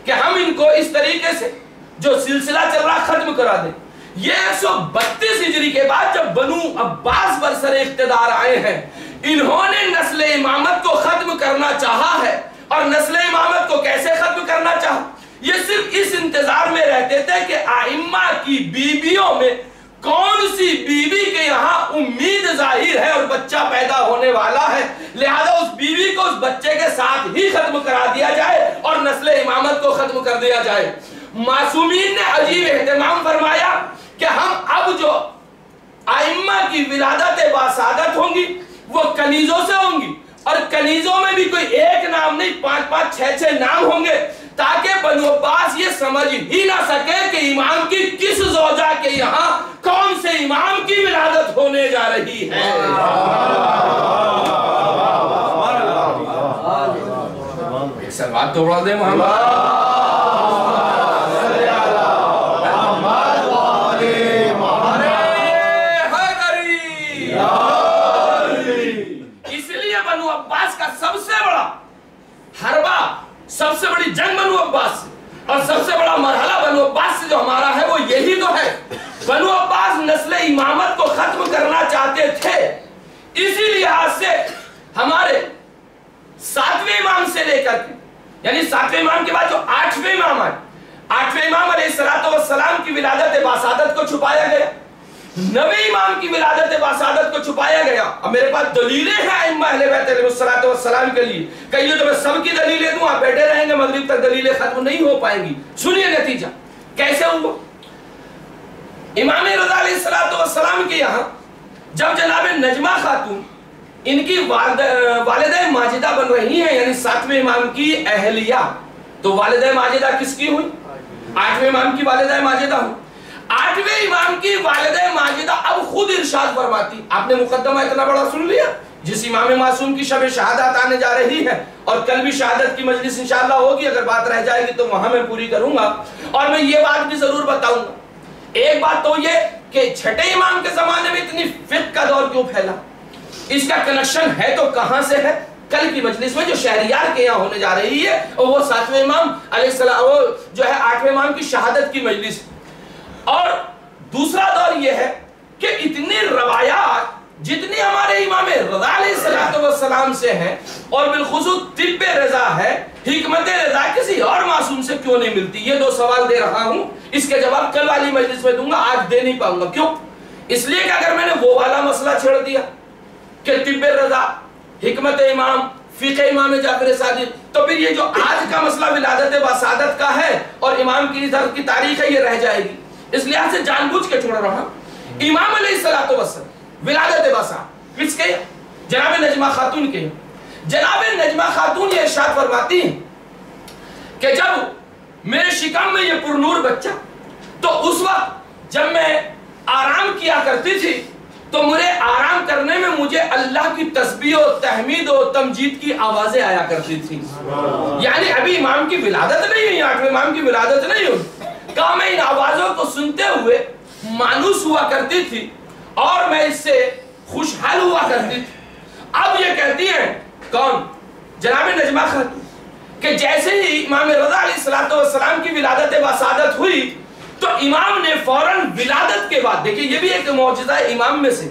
کہ ہم ان کو اس طریقے سے جو سلسلہ چل رہا ختم کرا دیں. یہ 132 ہجری کے بعد جب بنو عباس برسر اقتدار آئے ہیں، انہوں نے نسل امامت کو ختم کرنا چاہا ہے. اور نسل امامت کو کیسے ختم کرنا چاہا؟ یہ صرف اس انتظار میں رہتے تھے کہ ائمہ کی بیویوں میں کون سی بیوی کے یہاں امید ظاہر ہے اور بچہ پیدا ہونے والا ہے، لہذا اس بیوی کو اس بچے کے ساتھ ہی ختم کرا دیا جائے اور نسل امامت کو ختم کر دیا جائے. معصومین نے عجیب اہتمام فرمایا کہ ہم اب جو ائمہ کی ولادت باسعادت ہوں گی وہ کنیزوں سے ہوں گی، اور کنیزوں میں بھی کوئی ایک نام نہیں، 5 6 نام ہوں گے، تاکہ بنو عباس یہ سمجھ ہی نہ سکے کہ امام کی کس زوجہ کے یہاں کون سے امام کی ولادت ہونے جا رہی ہے. ایک سلوات تو بڑھا دے محمد. سب سے بڑی جنگ بنو عباس سے اور سب سے بڑا مرحلہ بنو عباس سے جو ہمارا ہے وہ یہی تو ہے. بنو عباس نسل امامت کو ختم کرنا چاہتے تھے، اسی لحاظ سے ہمارے 7ویں امام سے لے کر کے، یعنی 7ویں امام کے بعد جو 8ویں امام آئے، 8ویں امام علیہ السلام کی ولادت باسعادت کو چھپایا گیا، 9ویں امام کی ولادت باسعادت کو چھپایا گیا. اب میرے پاس دلیلیں ہیں ائمہ اہل بیت علیہ السلام کے لیے، کہیے تو میں سب کی دلیلیں دوں، آپ بیٹھے رہیں گے مغرب تک دلیلیں ختم نہیں ہو پائیں گی. سنیے نتیجہ کیسے ہوا. امام رضا علیہ السلام کے یہاں جب جناب نجمہ خاتون ان کی والدہ ماجدہ بن رہی ہیں، یعنی 7ویں امام کی اہلیہ، تو والدہ ماجدہ کس کی ہوئی؟ 8ویں امام کی والدہ ماجدہ ہوئی. 8ویں امام کی والدہ ماجدہ اب خود ارشاد فرماتی، آپ نے مقدمہ اتنا بڑا سن لیا، جس امام معصوم کی شب شہادت آنے جا رہی ہے اور کل بھی شہادت کی مجلس انشاءاللہ ہوگی، اگر بات رہ جائے گی تو وہاں میں پوری کروں گا. اور میں یہ بات بھی ضرور بتاؤں گا. ایک بات تو یہ کہ چھٹے امام کے زمانے میں اتنی فقہ کا دور کیوں پھیلا، اس کا کنیکشن ہے تو کہاں سے ہے. کل کی مجلس میں جو شہریار کے یہاں ہونے جا رہی ہے وہ 7ویں امام علیہ السلام، وہ جو ہے 8ویں امام کی شہادت کی مجلس. اور دوسرا دور یہ ہے کہ اتنی روایات جتنی ہمارے امام رضا علیہ السلام سے ہیں اور بالخصوص طب رضا ہے، حکمت رضا کسی اور معصوم سے کیوں نہیں ملتی. یہ 2 سوال دے رہا ہوں، اس کے جواب کل والی مجلس میں دوں گا، آج دے نہیں پاؤں گا. کیوں؟ اس لیے کہ اگر میں نے وہ والا مسئلہ چھڑ دیا کہ طب رضا، حکمت امام، فقہ امام جعفر صادق، تو پھر یہ جو آج کا مسئلہ ولادت باسعادت کا ہے اور امام کی تاریخ ہے یہ رہ جائے گی. اس لحاظ سے جان بوجھ کے چھوڑ رہا ہوں. امام علیہ السلام ولادت باسعادت کس کے؟ جناب نجمہ خاتون کے. جناب نجمہ خاتون یہ ارشاد فرماتی ہیں کہ جب میرے شکم میں یہ پرنور بچہ، تو اس وقت جب میں آرام کیا کرتی تھی تو مجھے آرام کرنے میں مجھے اللہ کی تسبیح و تحمید و تمجید کی آوازیں آیا کرتی تھی. یعنی ابھی امام کی ولادت نہیں ہوئی, 8ویں امام کی ولادت نہیں ہوئی, کہا میں ان آوازوں کو سنتے ہوئے مانوس ہوا کرتی تھی اور میں اس سے خوشحال ہوا کرتی تھی. اب یہ کہتی ہیں کون؟ جناب نجمہ خاتون, کہ جیسے ہی امام رضا علیہ السلام کی ولادت وسادت ہوئی تو امام نے فوراً ولادت کے بعد, دیکھیں یہ بھی ایک معجزہ ہے امام میں سے,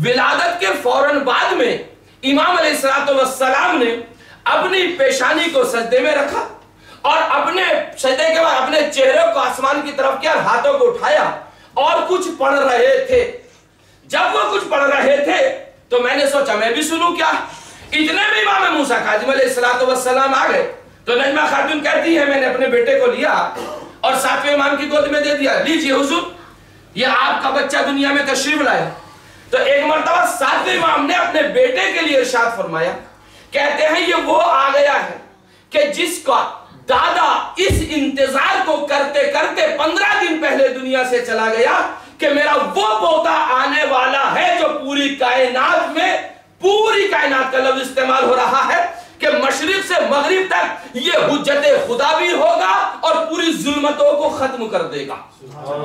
ولادت کے فوراً بعد میں امام علیہ السلام نے اپنی پیشانی کو سجدے میں رکھا اور اپنے سجدے کے بعد اپنے چہرے کو آسمان کی طرف کیا, ہاتھوں کو اٹھایا اور کچھ پڑھ رہے تھے. جب وہ کچھ پڑھ رہے تھے تو میں نے سوچا میں بھی سنوں کیا. اتنے میں امام موسیٰ کاظم علیہ السلام آ گئے تو نجمہ خاتون کہتی ہے میں نے اپنے بیٹے کو لیا اور 7ویں امام کی گود میں دے دیا, لیجئے حضور یہ آپ کا بچہ دنیا میں تشریف لائے. تو ایک مرتبہ 7ویں امام نے اپنے بیٹے کے لیے ارشاد فرمایا, کہتے ہیں یہ وہ آ گیا ہے کہ جس کا دادا اس انتظار کو کرتے کرتے 15 دن پہلے دنیا سے چلا گیا کہ میرا وہ پوتا آنے والا ہے جو پوری کائنات میں, پوری کائنات کا لفظ استعمال ہو رہا ہے کہ مشرق سے مغرب تک یہ حجت خدا بھی ہوگا اور پوری ظلمتوں کو ختم کر دے گا.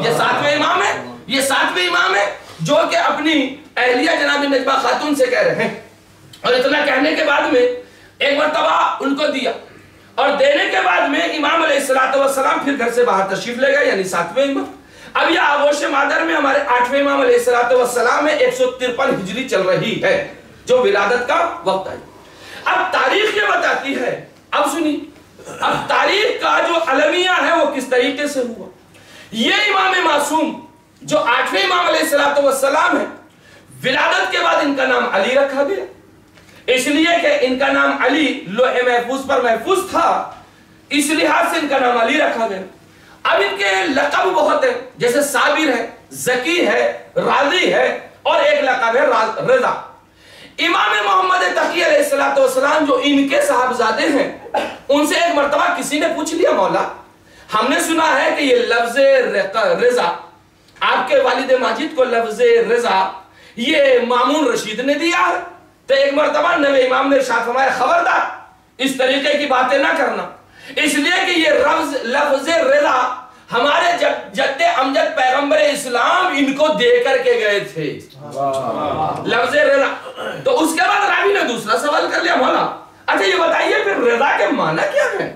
یہ 7ویں امام ہے, یہ 7ویں امام ہے جو کہ اپنی اہلیہ جناب نجمہ خاتون سے کہہ رہے ہیں. اور اتنا کہنے کے بعد میں ایک مرتبہ ان کو دیا اور دینے کے بعد میں امام علیہ السلام پھر گھر سے باہر تشریف لے گئے, یعنی 7ویں امام. اب یہ آغوش مادر میں ہمارے 8ویں امام علیہ السلام میں 153 ہجری چل رہی ہے جو ولادت کا وقت ہے. اب تاریخ یہ بتاتی ہے, اب سنی, اب تاریخ کا جو المیہ ہے وہ کس طریقے سے ہوا. یہ امام معصوم جو 8ویں امام علیہ السلام ہے, ولادت کے بعد ان کا نام علی رکھا گیا اس لیے کہ ان کا نام علی لوح محفوظ پر محفوظ تھا, اس لحاظ سے ان کا نام علی رکھا گیا. اب ان کے لقب بہت ہیں, جیسے صابر ہے, ذکی ہے, راضی ہے اور ایک لقب ہے رضا. امام محمد تقی علیہ السلام جو ان کے صاحبزادے ہیں, ان سے ایک مرتبہ کسی نے پوچھ لیا, مولا ہم نے سنا ہے کہ یہ لفظ رضا آپ کے والد ماجد کو لفظ رضا یہ مامون رشید نے دیا ہے. تو ایک مرتبہ نوے امام نے ارشاد فرمایا خبردار اس طریقے کی باتیں نہ کرنا, اس لیے کہ یہ لفظ رضا ہمارے جد امجد پیغمبر اسلام ان کو دے کر کے گئے تھے, لفظ رضا. تو اس کے بعد راوی نے دوسرا سوال کر لیا, مولا اچھا یہ بتائیے پھر رضا کے معنی کیا ہے؟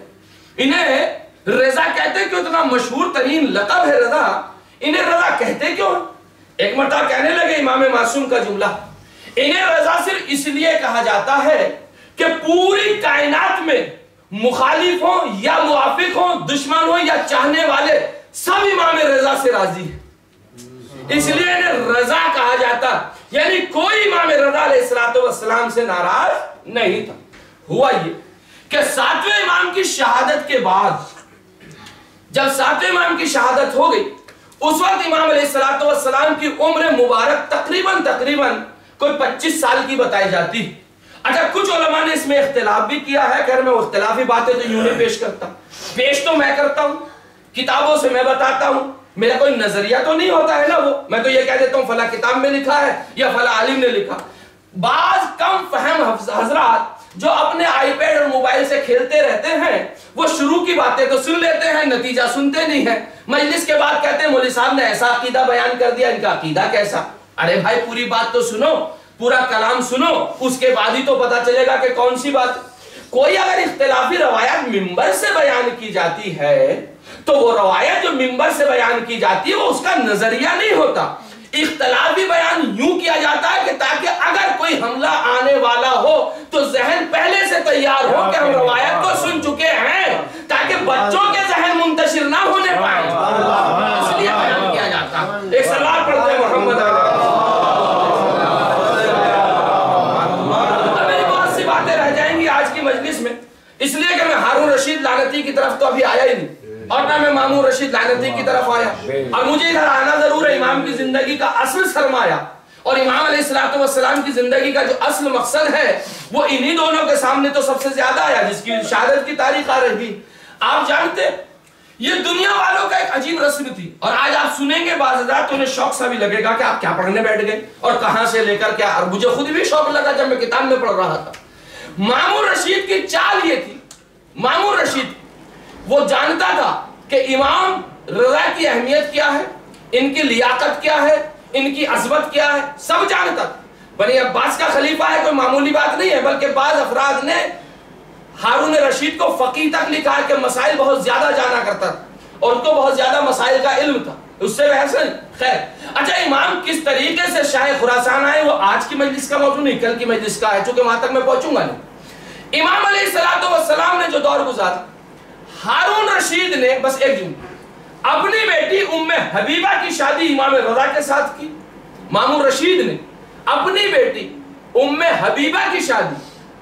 انہیں رضا کہتے کیوں, اتنا مشہور ترین لقب ہے رضا, انہیں رضا کہتے کیوں؟ ایک مرتبہ کہنے لگے امام معصوم کا جملہ, انہیں رضا صرف اس لیے کہا جاتا ہے کہ پوری کائنات میں مخالف ہوں یا موافق ہوں, دشمن ہوں یا چاہنے والے, سب امام رضا سے راضی ہیں, اس لیے انہیں رضا کہا جاتا. یعنی کوئی امام رضا علیہ السلام سے ناراض نہیں تھا. ہوا یہ کہ 7ویں امام کی شہادت کے بعد, جب 7ویں امام کی شہادت ہو گئی, اس وقت امام علیہ السلام کی عمر مبارک تقریباً کوئی 25 سال کی بتائی جاتی. اچھا کچھ علماء نے اس میں اختلاف بھی کیا ہے, خیر میں اختلافی باتیں تو یوں نہیں پیش کرتا, پیش تو میں کرتا ہوں, کتابوں سے میں بتاتا ہوں, میرا کوئی نظریہ تو نہیں ہوتا ہے نا, وہ میں تو یہ کہہ دیتا ہوں فلاں کتاب میں لکھا ہے یا فلاں عالم نے لکھا. بعض کم فہم حضرات جو اپنے آئی پیڈ اور موبائل سے کھیلتے رہتے ہیں, وہ شروع کی باتیں تو سن لیتے ہیں, نتیجہ سنتے نہیں ہیں, مجلس کے بعد کہتے ہیں مولوی صاحب نے ایسا عقیدہ بیان کر دیا, ان کا عقیدہ کیسا. ارے بھائی پوری بات تو سنو, پورا کلام سنو, اس کے بعد ہی تو پتا چلے گا کہ کون سی بات. کوئی اگر اختلافی روایات منبر سے بیان کی جاتی ہے تو وہ روایت جو منبر سے بیان کی جاتی ہے وہ اس کا نظریہ نہیں ہوتا, اختلافی بیان یوں کیا جاتا ہے کہ تاکہ اگر کوئی حملہ آنے والا ہو تو ذہن پہلے سے تیار ہو کہ ہم روایت کو سن چکے ہیں, تاکہ بچوں کے ذہن منتشر نہ ہونے پائیں, اس لیے بیان کیا جاتا. ایک سلام پڑھتے ہیں محمد علیہ. میری بہت سی باتیں رہ جائیں گی آج کی مجلس میں, اس لیے کہ میں ہارون رشید لعنتی کی طرف تو ابھی آیا ہی نہیں اور نہ میں مامون رشید لعنتی کی طرف آیا, اور مجھے ادھر آنا ضرور ہے. امام کی زندگی کا اصل سرمایہ اور امام علیہ السلام کی زندگی کا جو اصل مقصد ہے وہ انہی دونوں کے سامنے تو سب سے زیادہ آیا, جس کی شہادت کی تاریخ آ رہی. آپ جانتے یہ دنیا والوں کا ایک عجیب رسم تھی، اور آج آپ سنیں گے بعض حضرات انہیں شوق سا بھی لگے گا کہ آپ کیا پڑھنے بیٹھ گئے اور کہاں سے لے کر کیا، اور مجھے خود بھی شوق لگا جب میں کتاب میں پڑھ رہا تھا۔ مامون رشید کی چال یہ تھی، مامون رشید وہ جانتا تھا کہ امام رضا کی اہمیت کیا ہے، ان کی لیاقت کیا ہے، ان کی عظمت کیا ہے، سب جانتا تھا۔ بنی عباس کا خلیفہ ہے، کوئی معمولی بات نہیں ہے، بلکہ بعض افراد نے ہارون رشید کو فقیہ تک لکھا ہے کہ مسائل بہت زیادہ جانا کرتا تھا اور ان کو بہت زیادہ مسائل کا علم تھا، اس سے بحث نہیں۔ خیر، اچھا امام کس طریقے سے شاہ خراسان آئے وہ آج کی مجلس کا موضوع نہیں، کل کی مجلس کا ہے، چونکہ وہاں تک میں پہنچوں گا نہیں۔ امام علیہ السلام نے جو دور گزارا، ہارون رشید نے بس ایک جملہ اپنی بیٹی ام حبیبہ کی شادی امام رضا کے ساتھ کی۔ مامون رشید نے اپنی بیٹی ام حبیبہ کی شادی،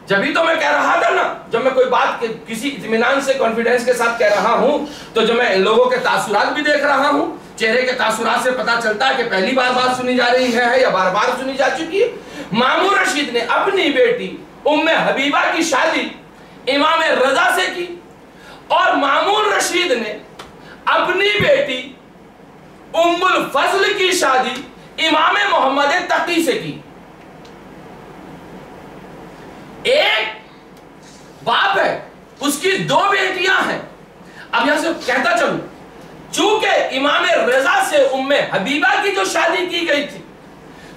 جبھی تو میں کہہ رہا تھا نا، جب میں کوئی بات کسی اطمینان سے کانفیڈنس کے ساتھ کہہ رہا ہوں تو جب میں ان لوگوں کے تاثرات بھی دیکھ رہا ہوں، چہرے کے تاثرات سے پتا چلتا ہے کہ پہلی بار بات سنی جا رہی ہے یا بار بار سنی جا چکی ہے۔ مامون رشید نے اپنی بیٹی ام حبیبہ کی شادی امام رضا سے کی، اور مامون رشید نے اپنی بیٹی ام الفضل کی شادی امام محمد تقی سے کی۔ ایک باپ ہے، اس کی دو بیٹیاں ہیں۔ اب یہاں سے کہتا چلوں، چونکہ امام رضا سے ام حبیبہ کی جو شادی کی گئی تھی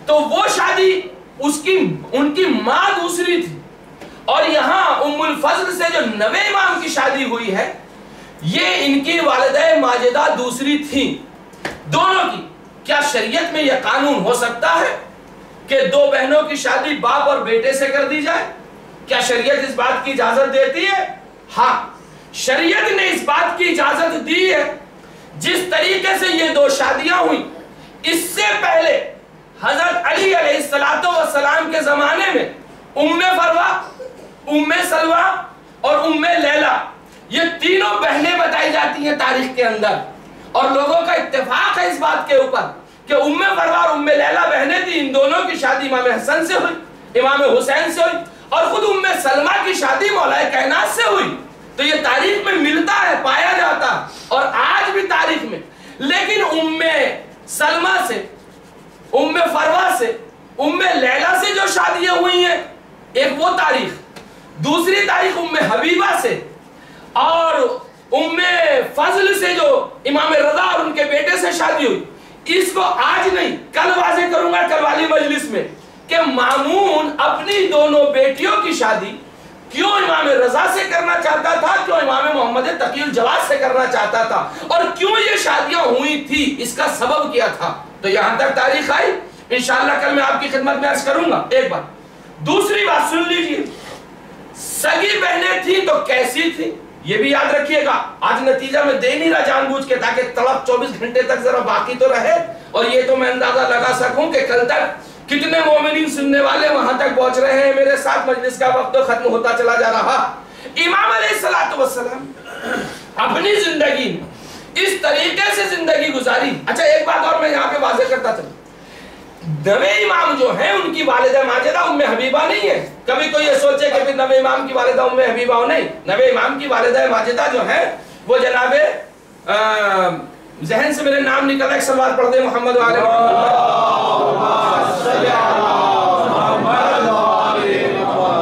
تو وہ شادی ان کی ماں دوسری تھی، اور یہاں ام الفضل سے جو نوے امام کی شادی ہوئی ہے یہ ان کی والدہ ماجدہ دوسری تھی دونوں کی۔ کیا شریعت میں یہ قانون ہو سکتا ہے کہ دو بہنوں کی شادی باپ اور بیٹے سے کر دی جائے؟ کیا شریعت اس بات کی اجازت دیتی ہے؟ ہاں، شریعت نے اس بات کی اجازت دی ہے۔ جس طریقے سے یہ دو شادیاں ہوئی، اس سے پہلے حضرت علی علیہ السلام کے زمانے میں ام فروا، ام سلوہ اور ام لیلہ، یہ تینوں بہنیں بتائی جاتی ہیں تاریخ کے اندر، اور لوگوں کا اتفاق ہے اس بات کے اوپر کہ ام فروا اور ام لیلہ بہنیں تھیں۔ ان دونوں کی شادی امام حسن سے ہوئی، امام حسین سے ہوئی، اور خود ام سلمہ کی شادی مولا کائنات سے ہوئی۔ تو یہ تاریخ میں ملتا ہے، پایا جاتا، اور آج بھی تاریخ میں۔ لیکن ام سلمہ سے، ام فروا سے، ام لیلہ سے جو شادیاں ہوئی ہیں، ایک وہ تاریخ، دوسری تاریخ ام حبیبہ سے اور ام فضل سے جو امام رضا اور ان کے بیٹے سے شادی ہوئی، اس کو آج نہیں کل واضح کروں گا کل والی مجلس میں کہ مامون اپنی دونوں بیٹیوں کی شادی کیوں امام رضا سے کرنا چاہتا تھا، کیوں امام محمد تقی الجواد سے کرنا چاہتا تھا، اور کیوں یہ شادیاں ہوئی تھی، اس کا سبب کیا تھا۔ تو یہاں تک تاریخ آئی، انشاءاللہ کل میں آپ کی خدمت میں عرض کروں گا۔ ایک بات، دوسری بات سن لیجئے، سگی بہنیں تھیں تو کیسی تھی یہ بھی یاد رکھیے گا۔ آج نتیجہ میں دے نہیں رہا جان بوجھ کے تاکہ طلب 24 گھنٹے تک ذرا باقی تو رہے، اور یہ تو میں اندازہ لگا سکوں کہ کل تک کتنے مومنین سننے والے وہاں تک پہنچ رہے ہیں میرے ساتھ۔ مجلس کا وقت تو ختم ہوتا چلا جا رہا۔ امام علیہ السلام اپنی زندگی میں اس طریقے سے زندگی گزاری۔ اچھا ایک بات اور میں یہاں پہ واضح کرتا چلوں، نوے امام جو ہیں ان کی والدہ ماجدہ ام حبیبہ نہیں ہے۔ کبھی کوئی یہ سوچے کہ پھر نوے امام کی والدہ ام حبیبہ ہو، نہیں، نوے امام کی والدہ ماجدہ جو ہیں وہ جناب ذہن سے میرے نام نکلا، ایک سلوات پڑھ دیں محمد و آل محمد۔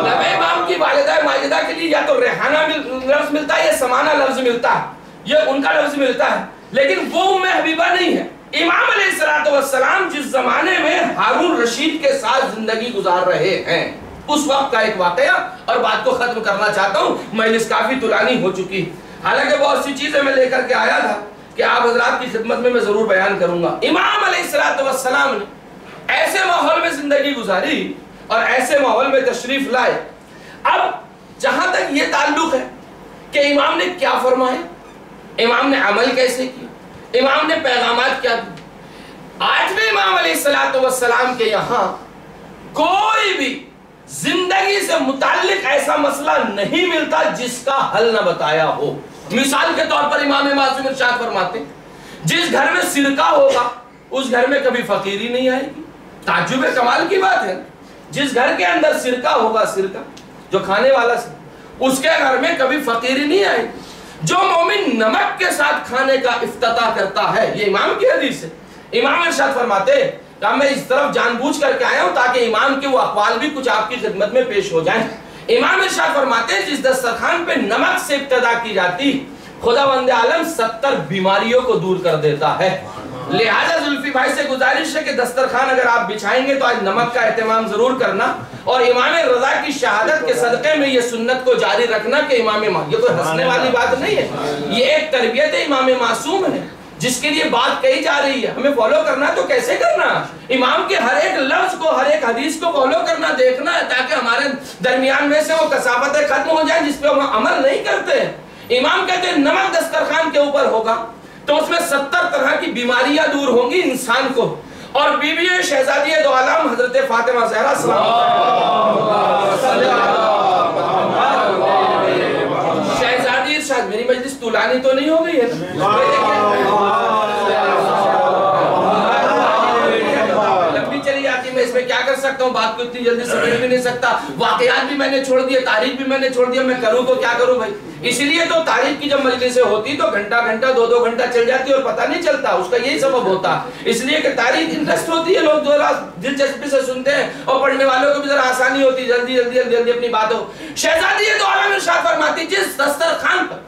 نوے امام کی والدہ ماجدہ کے لیے یا تو ریحانہ لفظ ملتا ہے یا سمانہ لفظ ملتا ہے، یہ ان کا لفظ ملتا ہے، لیکن وہ ام حبیبہ نہیں ہے۔ امام علیہ السلام جس زمانے میں ہارون رشید کے ساتھ زندگی گزار رہے ہیں، اس وقت کا ایک واقعہ، اور بات کو ختم کرنا چاہتا ہوں، مجلس کافی طولانی ہو چکی، حالانکہ بہت سی چیزیں میں لے کر کے آیا تھا کہ آپ حضرات کی خدمت میں ضرور بیان کروں گا۔ امام علیہ السلام نے ایسے ماحول میں زندگی گزاری اور ایسے ماحول میں تشریف لائے۔ اب جہاں تک یہ تعلق ہے کہ امام نے کیا فرمایا، امام نے عمل کیسے کیا، امام نے پیغامات کیا دی، آج بھی امام علیہ السلام کے یہاں کوئی بھی زندگی سے متعلق ایسا مسئلہ نہیں ملتا جس کا حل نہ بتایا ہو۔ مثال کے طور پر امام معصوم ارشاد فرماتے ہیں، جس گھر میں سرکہ ہوگا اس گھر میں کبھی فقیری نہیں آئے گی۔ تعجب کمال کی بات ہے، جس گھر کے اندر سرکہ ہوگا، سرکہ جو کھانے والا اس کے گھر میں کبھی فقیری نہیں آئے گی۔ جو مومن نمک کے ساتھ کھانے کا افتتاح کرتا ہے، یہ امام کی حدیث ہے، امام ارشاد فرماتے ہیں کہ میں اس طرف جان بوجھ کر کے آیا ہوں تاکہ امام کے وہ اقوال بھی کچھ آپ کی خدمت میں پیش ہو جائیں۔ امام ارشاد فرماتے ہیں جس دسترخوان پہ نمک سے ابتدا کی جاتی خداوند عالم 70 بیماریوں کو دور کر دیتا ہے۔ لہذا زلفی بھائی سے گزارش ہے کہ دسترخوان اگر آپ بچھائیں گے تو آج نمک کا اہتمام ضرور کرنا، اور امام رضا کی شہادت کے صدقے میں یہ سنت کو جاری رکھنا کہ یہ کوئی ہنسنے والی بات نہیں ہے، یہ ایک تربیت امام معصوم ہے جس کے لیے بات کہی جا رہی ہے۔ ہمیں فالو کرنا تو کیسے کرنا؟ امام کے ہر ایک لفظ کو، ہر ایک حدیث کو فالو کرنا، دیکھنا ہے تاکہ ہمارے درمیان میں سے وہ کثافتیں ختم ہو جائیں جس پہ ہم عمل نہیں کرتے ہیں۔ امام کہتے ہیں نمک دسترخوان کے اوپر ہوگا تو اس میں 70 طرح کی بیماریاں دور ہوں گی انسان کو، اور بیوی شہزادی دو عالم حضرت فاطمہ زہرا شہزادی ارشاد، میری مجلس طولانی تو نہیں ہو گئی ہے؟ لمبی چلی جاتی، میں اس میں کیا کر سکتا ہوں، بات کو اتنی جلدی سمجھ بھی نہیں سکتا، واقعات بھی میں نے چھوڑ دیے، تاریخ بھی میں نے چھوڑ دیا، میں کروں تو کیا کروں بھائی؟ اسی لیے تو تاریخ کی جب مجلسیں ہوتی تو گھنٹہ گھنٹہ 2 گھنٹہ چل جاتی اور پتہ نہیں چلتا، اس کا یہی سبب ہوتا، اس لیے کہ تاریخ انٹرسٹ ہوتی ہے، لوگ ذرا دلچسپی سے سنتے ہیں اور پڑھنے والوں کو بھی ذرا آسانی ہوتی، جلدی جلدی جلدی جلدی اپنی بات ہو۔ شہزادی دو عالم ارشاد فرماتی جس دسترخوان پر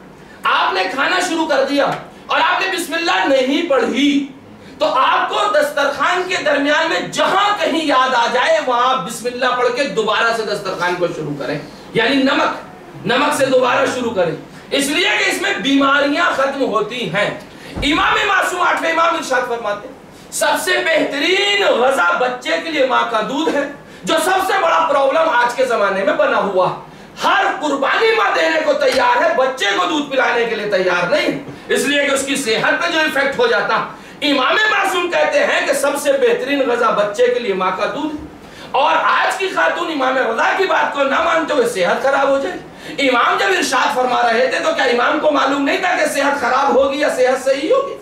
آپ نے کھانا شروع کر دیا اور آپ نے بسم اللہ نہیں پڑھی تو آپ کو دسترخوان کے درمیان میں جہاں کہیں یاد آ جائے وہاں بسم اللہ پڑھ کے دوبارہ سے دسترخوان کو شروع کریں، یعنی نمک سے دوبارہ شروع کریں، اس لیے کہ اس میں بیماریاں ختم ہوتی ہیں۔ امام معصوم 8ویں امام ارشاد فرماتے ہیں سب سے بہترین غذا بچے کے لیے ماں کا دودھ ہے، جو سب سے بڑا پرابلم آج کے زمانے میں بنا ہوا، ہر قربانی ماں دینے کو تیار ہے، بچے کو دودھ پلانے کے لیے تیار نہیں، اس لیے کہ اس کی صحت پہ جو ایفیکٹ ہو جاتا۔ امام معصوم کہتے ہیں کہ سب سے بہترین غذا بچے کے لیے ماں کا دودھ، اور آج کی خاتون امام رضا کی بات کو نہ مانتے ہوئے صحت خراب ہو جائے۔ امام جب ارشاد فرما رہے تھے تو کیا امام کو معلوم نہیں تھا کہ صحت خراب ہوگی یا صحت صحیح ہوگی؟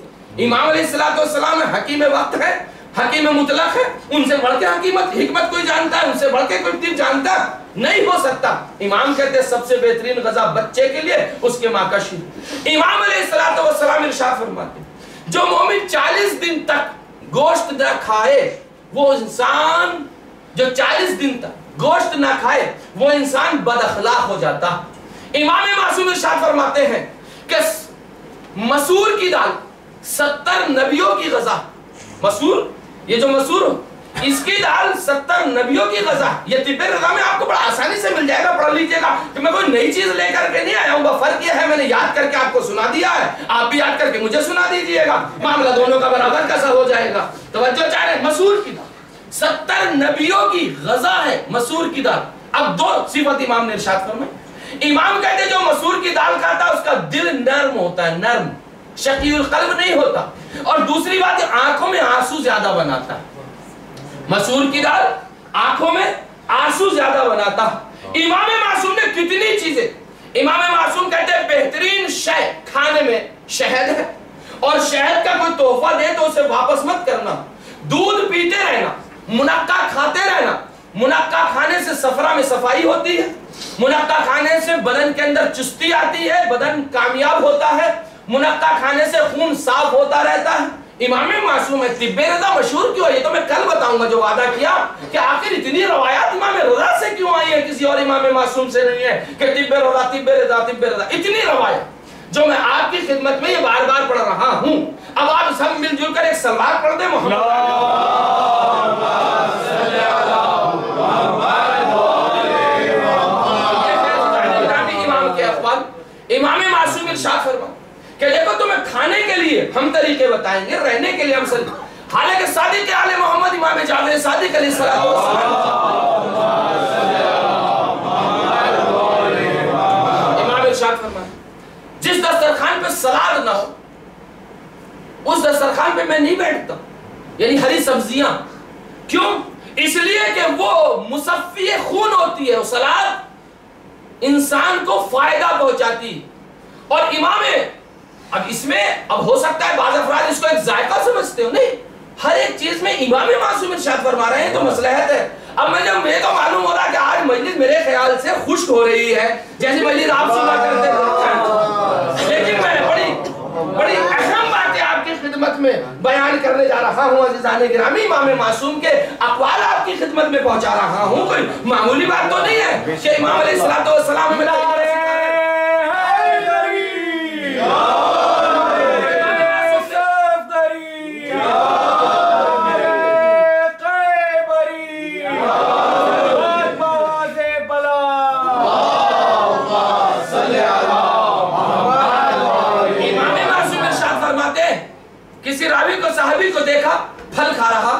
امام علیہ السلام حکیم وقت ہے، حکیم مطلق ہے، ان سے بڑھ کے حکمت کوئی جانتا ہے، ان سے بڑھ کے کوئی طب جانتا نہیں ہو سکتا۔ امام کہتے ہیں سب سے بہترین غذا بچے کے لیے اس کے ماں کا شیر۔ امام علیہ السلام ارشاد فرماتے جو مومن 40 دن تک گوشت نہ کھائے وہ انسان، جو 40 دن تک گوشت نہ کھائے وہ انسان بد اخلاق ہو جاتا۔ امام معصوم ارشاد فرماتے ہیں کہ مسور کی دال 70 نبیوں کی غذا، مسور، یہ جو مسور ہو اس کی دال 70 نبیوں کی غذا، یہ طب رضا میں آپ کو بڑا آسانی سے مل جائے گا، پڑھ لیجئے گا کہ میں کوئی نئی چیز لے کر کے نہیں آیا ہوں، فرق یہ ہے میں نے یاد کر کے آپ کو سنا دیا ہے، آپ بھی یاد کر کے مجھے سنا دیجئے گا، معاملہ دونوں کا برابر کا سا ہو جائے گا۔ توجہ چاہ رہے، مسور کی دال 70 نبیوں کی غذا ہے، مسور کی دال۔ اب 2 صفت امام نے ارشاد فرمائی، امام کہتے ہیں جو مسور کی دال کھاتا ہے اس کا دل نرم ہوتا ہے، نرم، شقی القلب نہیں ہوتا، اور دوسری بات آنکھوں میں آنسو زیادہ بناتا ہے، مسور کی دال آنکھوں میں آنسو زیادہ بناتا۔ امام معصوم نے کتنی چیزیں، امام معصوم کہتے ہیں بہترین شے کھانے میں شہد ہے، اور شہد کا کوئی تحفہ دے تو اسے واپس مت کرنا، دودھ پیتے رہنا، منقع کھاتے رہنا، منقع کھانے سے صفرہ میں صفائی ہوتی ہے، منقع کھانے سے بدن کے اندر چستی آتی ہے، بدن کامیاب ہوتا ہے، منقع کھانے سے خون صاف ہوتا رہتا ہے۔ امام معصوم ہے، طب رضا مشہور کیوں ہے یہ تو میں کل بتاؤں گا، جو وعدہ کیا کہ آخر اتنی روایات امام رضا سے کیوں آئی ہیں، کسی اور امام معصوم سے نہیں ہے کہ طب رضا طب رضا طب رضا، اتنی روایت جو میں آپ کی خدمت میں یہ بار بار پڑھ رہا ہوں۔ اب آپ سب مل جل کر ایک سلوات پڑھ دیں محمد امام کے اقوال۔ امام معصوم ارشاد فرما کہ دیکھو تمہیں کھانے کے لیے ہم طریقے بتائیں گے، رہنے کے لیے ہم حالانکہ صادق آل محمد امام جعفر صادق علیہ السلام امام ارشاد فرما جس دسترخوان پہ سلاد نہ ہو اس دسترخوان پہ میں نہیں بیٹھتا، یعنی ہری سبزیاں، کیوں؟ اس لیے کہ وہ مصفی خون ہوتی ہے، سلاد انسان کو فائدہ پہنچاتی، اور امام اب اس میں اب ہو سکتا ہے بعض افراد اس کو ایک ذائقہ سمجھتے ہو، نہیں، ہر ایک چیز میں امام معصوم ارشاد فرما رہے ہیں تو مصلحت ہے۔ اب میں جب مجھے تو معلوم ہو رہا کہ آج مجلس میرے خیال سے خشک ہو رہی ہے، جیسے مجلس آپ سنا کرتے ہیں، خدمت میں بیان کرنے جا رہا ہوں عزیزان گرامی، امام معصوم کے اقوال آپ کی خدمت میں پہنچا رہا ہوں، کوئی معمولی بات تو نہیں ہے کہ امام علیہ السلام میں کسی راوی کو صحابی کو دیکھا پھل کھا رہا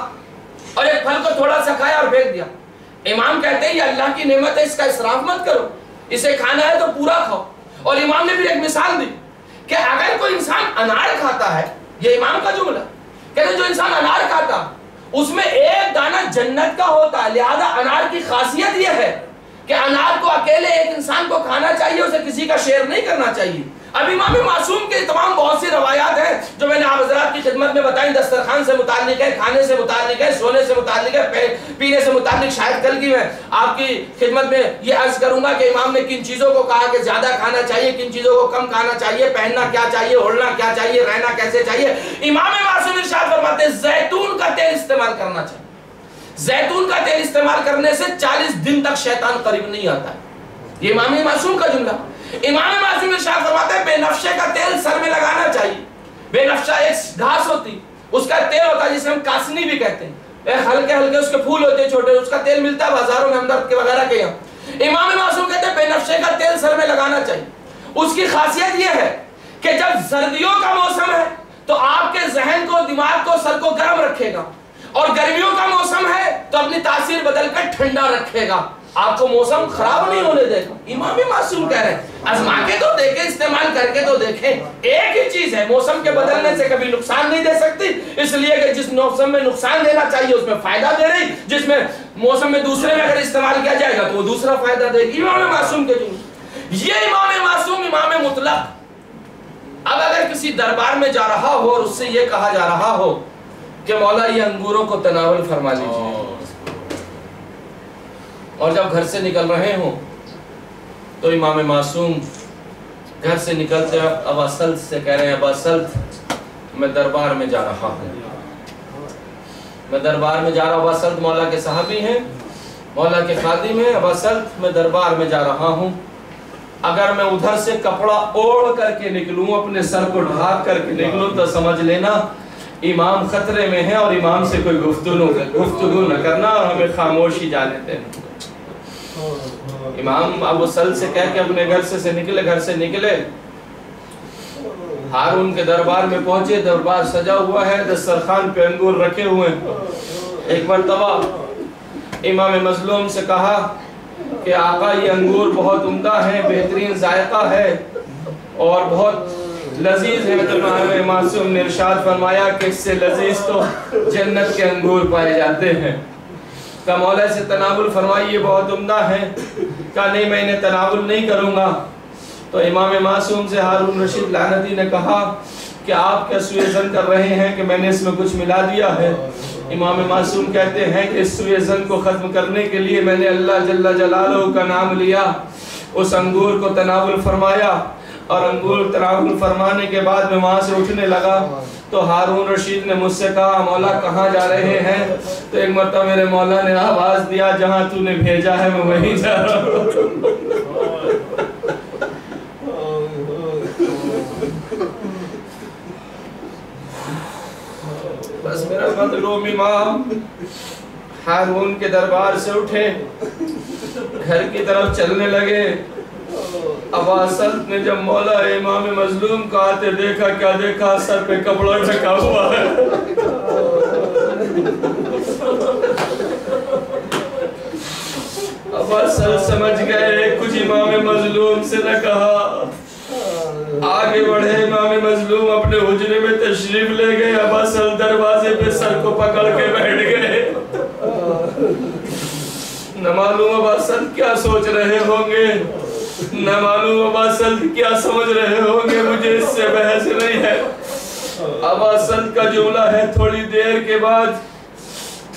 اور ایک پھل کو تھوڑا سا کھایا اور پھینک دیا. امام کہتے ہیں یہ اللہ کی نعمت ہے، اس کا اسراف مت کرو، اسے کھانا ہے تو پورا کھاؤ. اور امام نے بھی ایک مثال دی کہ اگر کوئی انسان انار کھاتا ہے، یہ امام کا جملہ کہتے ہیں جو انسان انار کھاتا اس میں ایک دانہ جنت کا ہوتا ہے، لہذا انار کی خاصیت یہ ہے کہ انار کو اکیلے ایک انسان کو کھانا چاہیے، اسے کسی کا شیئر نہیں کرنا چاہیے. اب امام معصوم کے تمام بہت سی روایات ہیں جو میں نے آپ حضرات کی خدمت میں بتائیں، دسترخوان سے متعلق ہے، کھانے سے متعلق ہے، سونے سے متعلق ہے، پینے سے متعلق. شاید کل کی میں آپ کی خدمت میں یہ عرض کروں گا کہ امام نے کن چیزوں کو کہا کہ زیادہ کھانا چاہیے، کن چیزوں کو کم کھانا چاہیے، پہننا کیا چاہیے، اڑنا کیا چاہیے، رہنا کیسے چاہیے. امام معصوم ارشاد فرماتے ہیں زیتون کا تیل استعمال کرنا چاہیے. زیتون کا تیل استعمال کرنے سے 40 دن تک شیطان قریب نہیں آتا ہے. یہ امام معصوم کا جملہ. امام معصوم ارشاد فرماتے ہیں بے نفشے کا تیل سر میں لگانا چاہیے. بے نفشہ ایک گھاس ہوتی، اس کا تیل ہوتا ہے جسے ہم کاسنی بھی کہتے ہیں، ہلکے ہلکے اس کے پھول ہوتے ہیں چھوٹے، اس کا تیل ملتا ہے بازاروں میں ہمدرد کے وغیرہ کے یہاں. امام معصوم کہتے ہیں بے نفشے کا تیل سر میں لگانا چاہیے. اس کی خاصیت یہ ہے کہ جب سردیوں کا موسم ہے تو آپ کے ذہن کو، دماغ کو، سر کو گرم رکھے گا، اور گرمیوں کا موسم ہے تو اپنی تاثیر بدل کر ٹھنڈا رکھے گا، آپ کو موسم خراب نہیں ہونے دے گا. امام معصوم کہہ رہے ہیں آزما کے تو دیکھیں، استعمال کر کے تو دیکھیں. ایک ہی چیز ہے، موسم کے بدلنے سے کبھی نقصان نہیں دے سکتی، اس لیے کہ جس موسم میں نقصان دینا چاہیے اس میں فائدہ دے رہی، جس میں موسم میں دوسرے میں اگر استعمال کیا جائے گا تو وہ دوسرا فائدہ دے گی. امام معصوم کے جملے. یہ امام معصوم امام مطلق. اب اگر کسی دربار میں جا رہا ہو اور اس سے یہ کہا جا رہا ہو کہ مولا یہ انگوروں کو تناول فرما لیجیے، اور جب گھر سے نکل رہے ہوں تو امام معصوم گھر سے نکلتے وقت ابا سلط سے کہہ رہے ہیں ابا سلط میں دربار میں جا رہا ہوں، میں دربار میں جا رہا ہوں. ابا سلط مولا کے صحابی ہیں، مولا کے خادم ہیں. ابا سلط میں دربار میں جا رہا ہوں، اگر میں ادھر سے کپڑا اوڑھ کر کے نکلوں، اپنے سر کو ڈھانپ کر کے نکلوں تو سمجھ لینا امام خطرے میں ہے اور امام سے کوئی گفتگو نہ کرنا اور ہمیں خاموشی جانے دینا. امام ابو سل سے کہہ کے اپنے گھر سے نکلے، ہارون کے دربار میں پہنچے. دربار سجا ہوا ہے، دسترخوان پہ انگور رکھے ہوئے. ایک مرتبہ امام مظلوم سے کہا کہ آقا یہ انگور بہت عمدہ ہیں، بہترین ذائقہ ہے اور بہت لذیذ ہے. تو امام معصوم نے ارشاد فرمایا کہ اس سے لذیذ تو جنت کے انگور پائے جاتے ہیں. کہا مولا سے تناول فرمائیے، بہت عمدہ ہے. کہا نہیں میں انہیں تناول نہیں کروں گا. تو امام معصوم سے ہارون رشید لعنتی نے کہا کہ آپ کیا سوء ظن کر رہے ہیں کہ میں نے اس میں کچھ ملا دیا ہے. امام معصوم کہتے ہیں کہ اس سوء ظن کو ختم کرنے کے لیے میں نے اللہ جل جلالہ کا نام لیا، اس انگور کو تناول فرمایا، اور انگور تناول فرمانے کے بعد میں وہاں سے اٹھنے لگا تو ہارون رشید نے مجھ سے کہا مولا کہاں جا رہے ہیں؟ تو ایک مرتبہ میرے مولا نے آواز دیا جہاں تو نے بھیجا ہے میں وہیں جا رہا ہوں. بس میرا مظلوم امام ہارون کے دربار سے اٹھے، گھر کی طرف چلنے لگے. ابا سلط نے جب مولا امام مظلوم کو آتے دیکھا، کیا دیکھا؟ سر پہ کپڑا ڈھکا ہوا ہے. ابا سلط سمجھ گئے کچھ امام مظلوم سے نہ کہا. آگے بڑھے، امام مظلوم اپنے حجرے میں تشریف لے گئے. ابا سلط دروازے پہ سر کو پکڑ کے بیٹھ گئے. نہ معلوم ابا سلط کیا سوچ رہے ہوں گے، نہ معلوم ابا سلط کیا سمجھ رہے ہوں گے، مجھے اس سے بحث نہیں ہے. ابا سلط کا جملہ ہے تھوڑی دیر کے بعد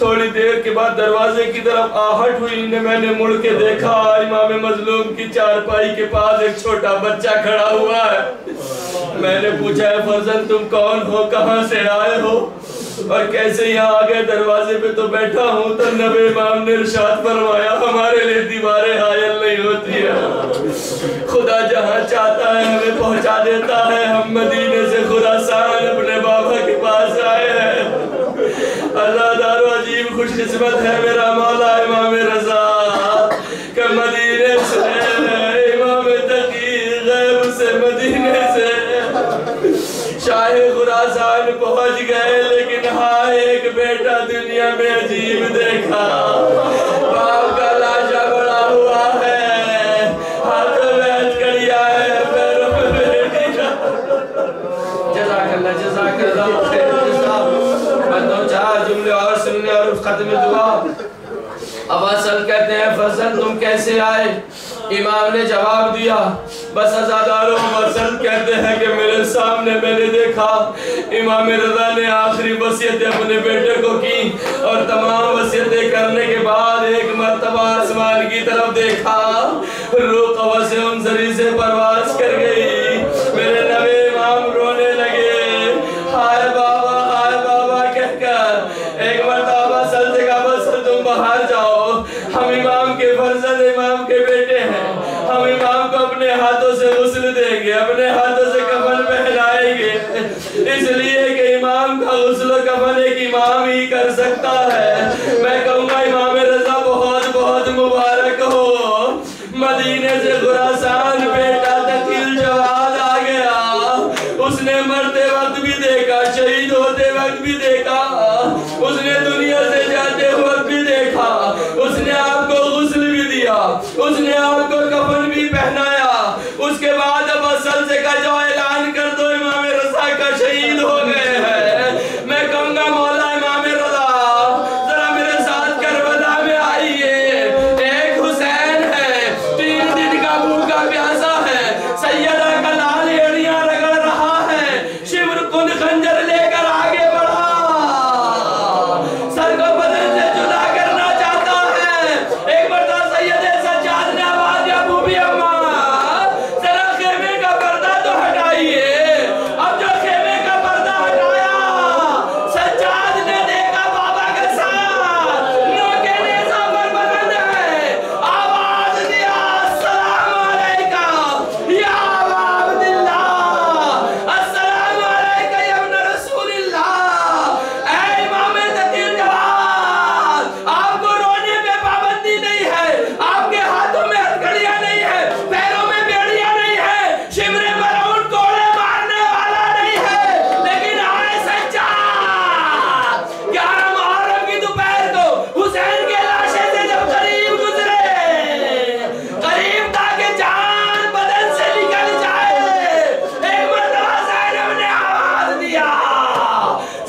تھوڑی دیر کے بعد دروازے کی طرف آہٹ ہوئی، میں نے مڑ کے دیکھا امام مظلوم کی چارپائی کے پاس ایک چھوٹا بچہ کھڑا ہوا ہے۔ میں نے پوچھا ہے فرزند تم کون ہو، کہاں سے آئے ہو اور کیسے یہاں آگئے؟ دروازے پہ تو بیٹھا ہوں۔ تو نبی امام نے ارشاد فرمایا ہمارے لیے دیواریں حائل نہیں ہوتی ہے، خدا جہاں چاہتا ہے ہمیں پہنچا دیتا ہے۔ ہم مدینے سے خراسان اپنے بابا کے پاس آئے ہیں۔ اللہ دارو عجیب خوش قسمت ہے میرا مولا امام رضا کہ مدینے سے امام تقی غیب سے مدینے سے شاہ خراسان پہنچ گئے، لیکن ہاں ایک بیٹا دنیا میں عجیب دیکھا، باپ کا لاشا بڑا ہوا ہے، ہاتھوں میں ہتھکڑیاں ہے، پیروں میں بیٹی کا۔ جزاک اللہ خیر جزاک۔ میں دو چار جملے اور سننے اور ختم دعا۔ ابا سل کہتے ہیں فرزند تم کیسے آئے؟ امام نے جواب دیا بس عزاداروں فرزند کہتے ہیں کہ میرے سامنے میں نے دیکھا امام رضا نے آخری وصیتیں اپنے بیٹے کو کی، اور تمام وصیتیں کرنے کے بعد ایک مرتبہ آسمان کی طرف دیکھا، روح قوس انصری سے پرواز کر گئی۔ میرے نبی امام رونے لگے، ہائے بابا کہہ کر ایک مرتبہ سل سے کہا بس تم باہر جاؤ، ہم امام کے فرزند امام کے بیٹے ہیں، ہم امام کو اپنے ہاتھوں سے غسل دیں گے، اپنے ہاتھوں سے کفن پہنائیں گے، اس لیے کہ امام کا غسل و کفن ایک امام ہی کر سکتا ہے۔ میں کہوں گا امام رضا بہت بہت مبارک ہو، مدینے سے خراسان بیٹا تقیل جواد آ گیا، اس نے مرتے وقت بھی دیکھا، شہید ہوتے وقت بھی دیکھا، اس نے دنیا سے جاتے وقت بھی دیکھا، اس نے آپ کو غسل بھی دیا، اس نے آپ کو کفن بھی پہنایا۔ اس کے بعد اب اصل سے کا جو اعلان کر دو امام رضا کا شہید ہو گئے ہیں۔ میں کہوں گا مولا امام رضا ذرا میرے ساتھ کربلا میں آئیے، ایک حسین ہے 3 دن کا بھوکا پیاسا ہے، سیدہ کا لال ایڑیاں رگڑ رہا ہے، شمر کن خنجر لے کر آگے بڑھا، سر کو بدن سے جدا کرنا چاہتا ہے۔ ایک مرتبہ سید سجاد نے آواز دیا ابو بھی اماں ذرا خیمے کا پردہ تو ہٹائیے۔ اب جو خیمے کا پردہ ہٹایا، سجاد نے دیکھا بابا کے ساتھ نوکے نیزہ پر بلند ہے، آواز دیا السلام علیکہ یا ابا عبداللہ، السلام علیکہ یا ابن رسول اللہ۔ اے امام تقی جواد، آپ کو رونے پہ پابندی نہیں ہے، آپ کے ہاتھوں میں ہتھکڑیاں نہیں ہے، پیروں میں بیڑیاں نہیں ہے، شمرے پر اونٹ کوڑے مارنے والا نہیں ہے، لیکن آئے سجاد 11 محرم کی دوپہر کو حسین کے لاشے سے جب قریب گزرے، قریب تھا کہ جان بدن سے نکل جائے، ایک مرتبہ زینب نے آواز دیا،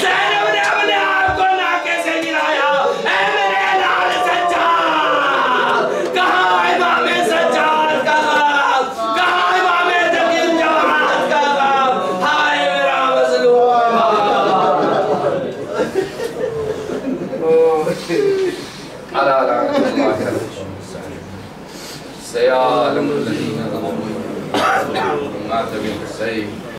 زینب نے اپنے آپ کو ناکے سے گرایا، اے میرے لال سجاد، کہاں امام سجاد کا غم، کہاں امام تقی جواد کا غم، ہائے میرا مظلوم سیالم الذین ظلموا ما تبع السیف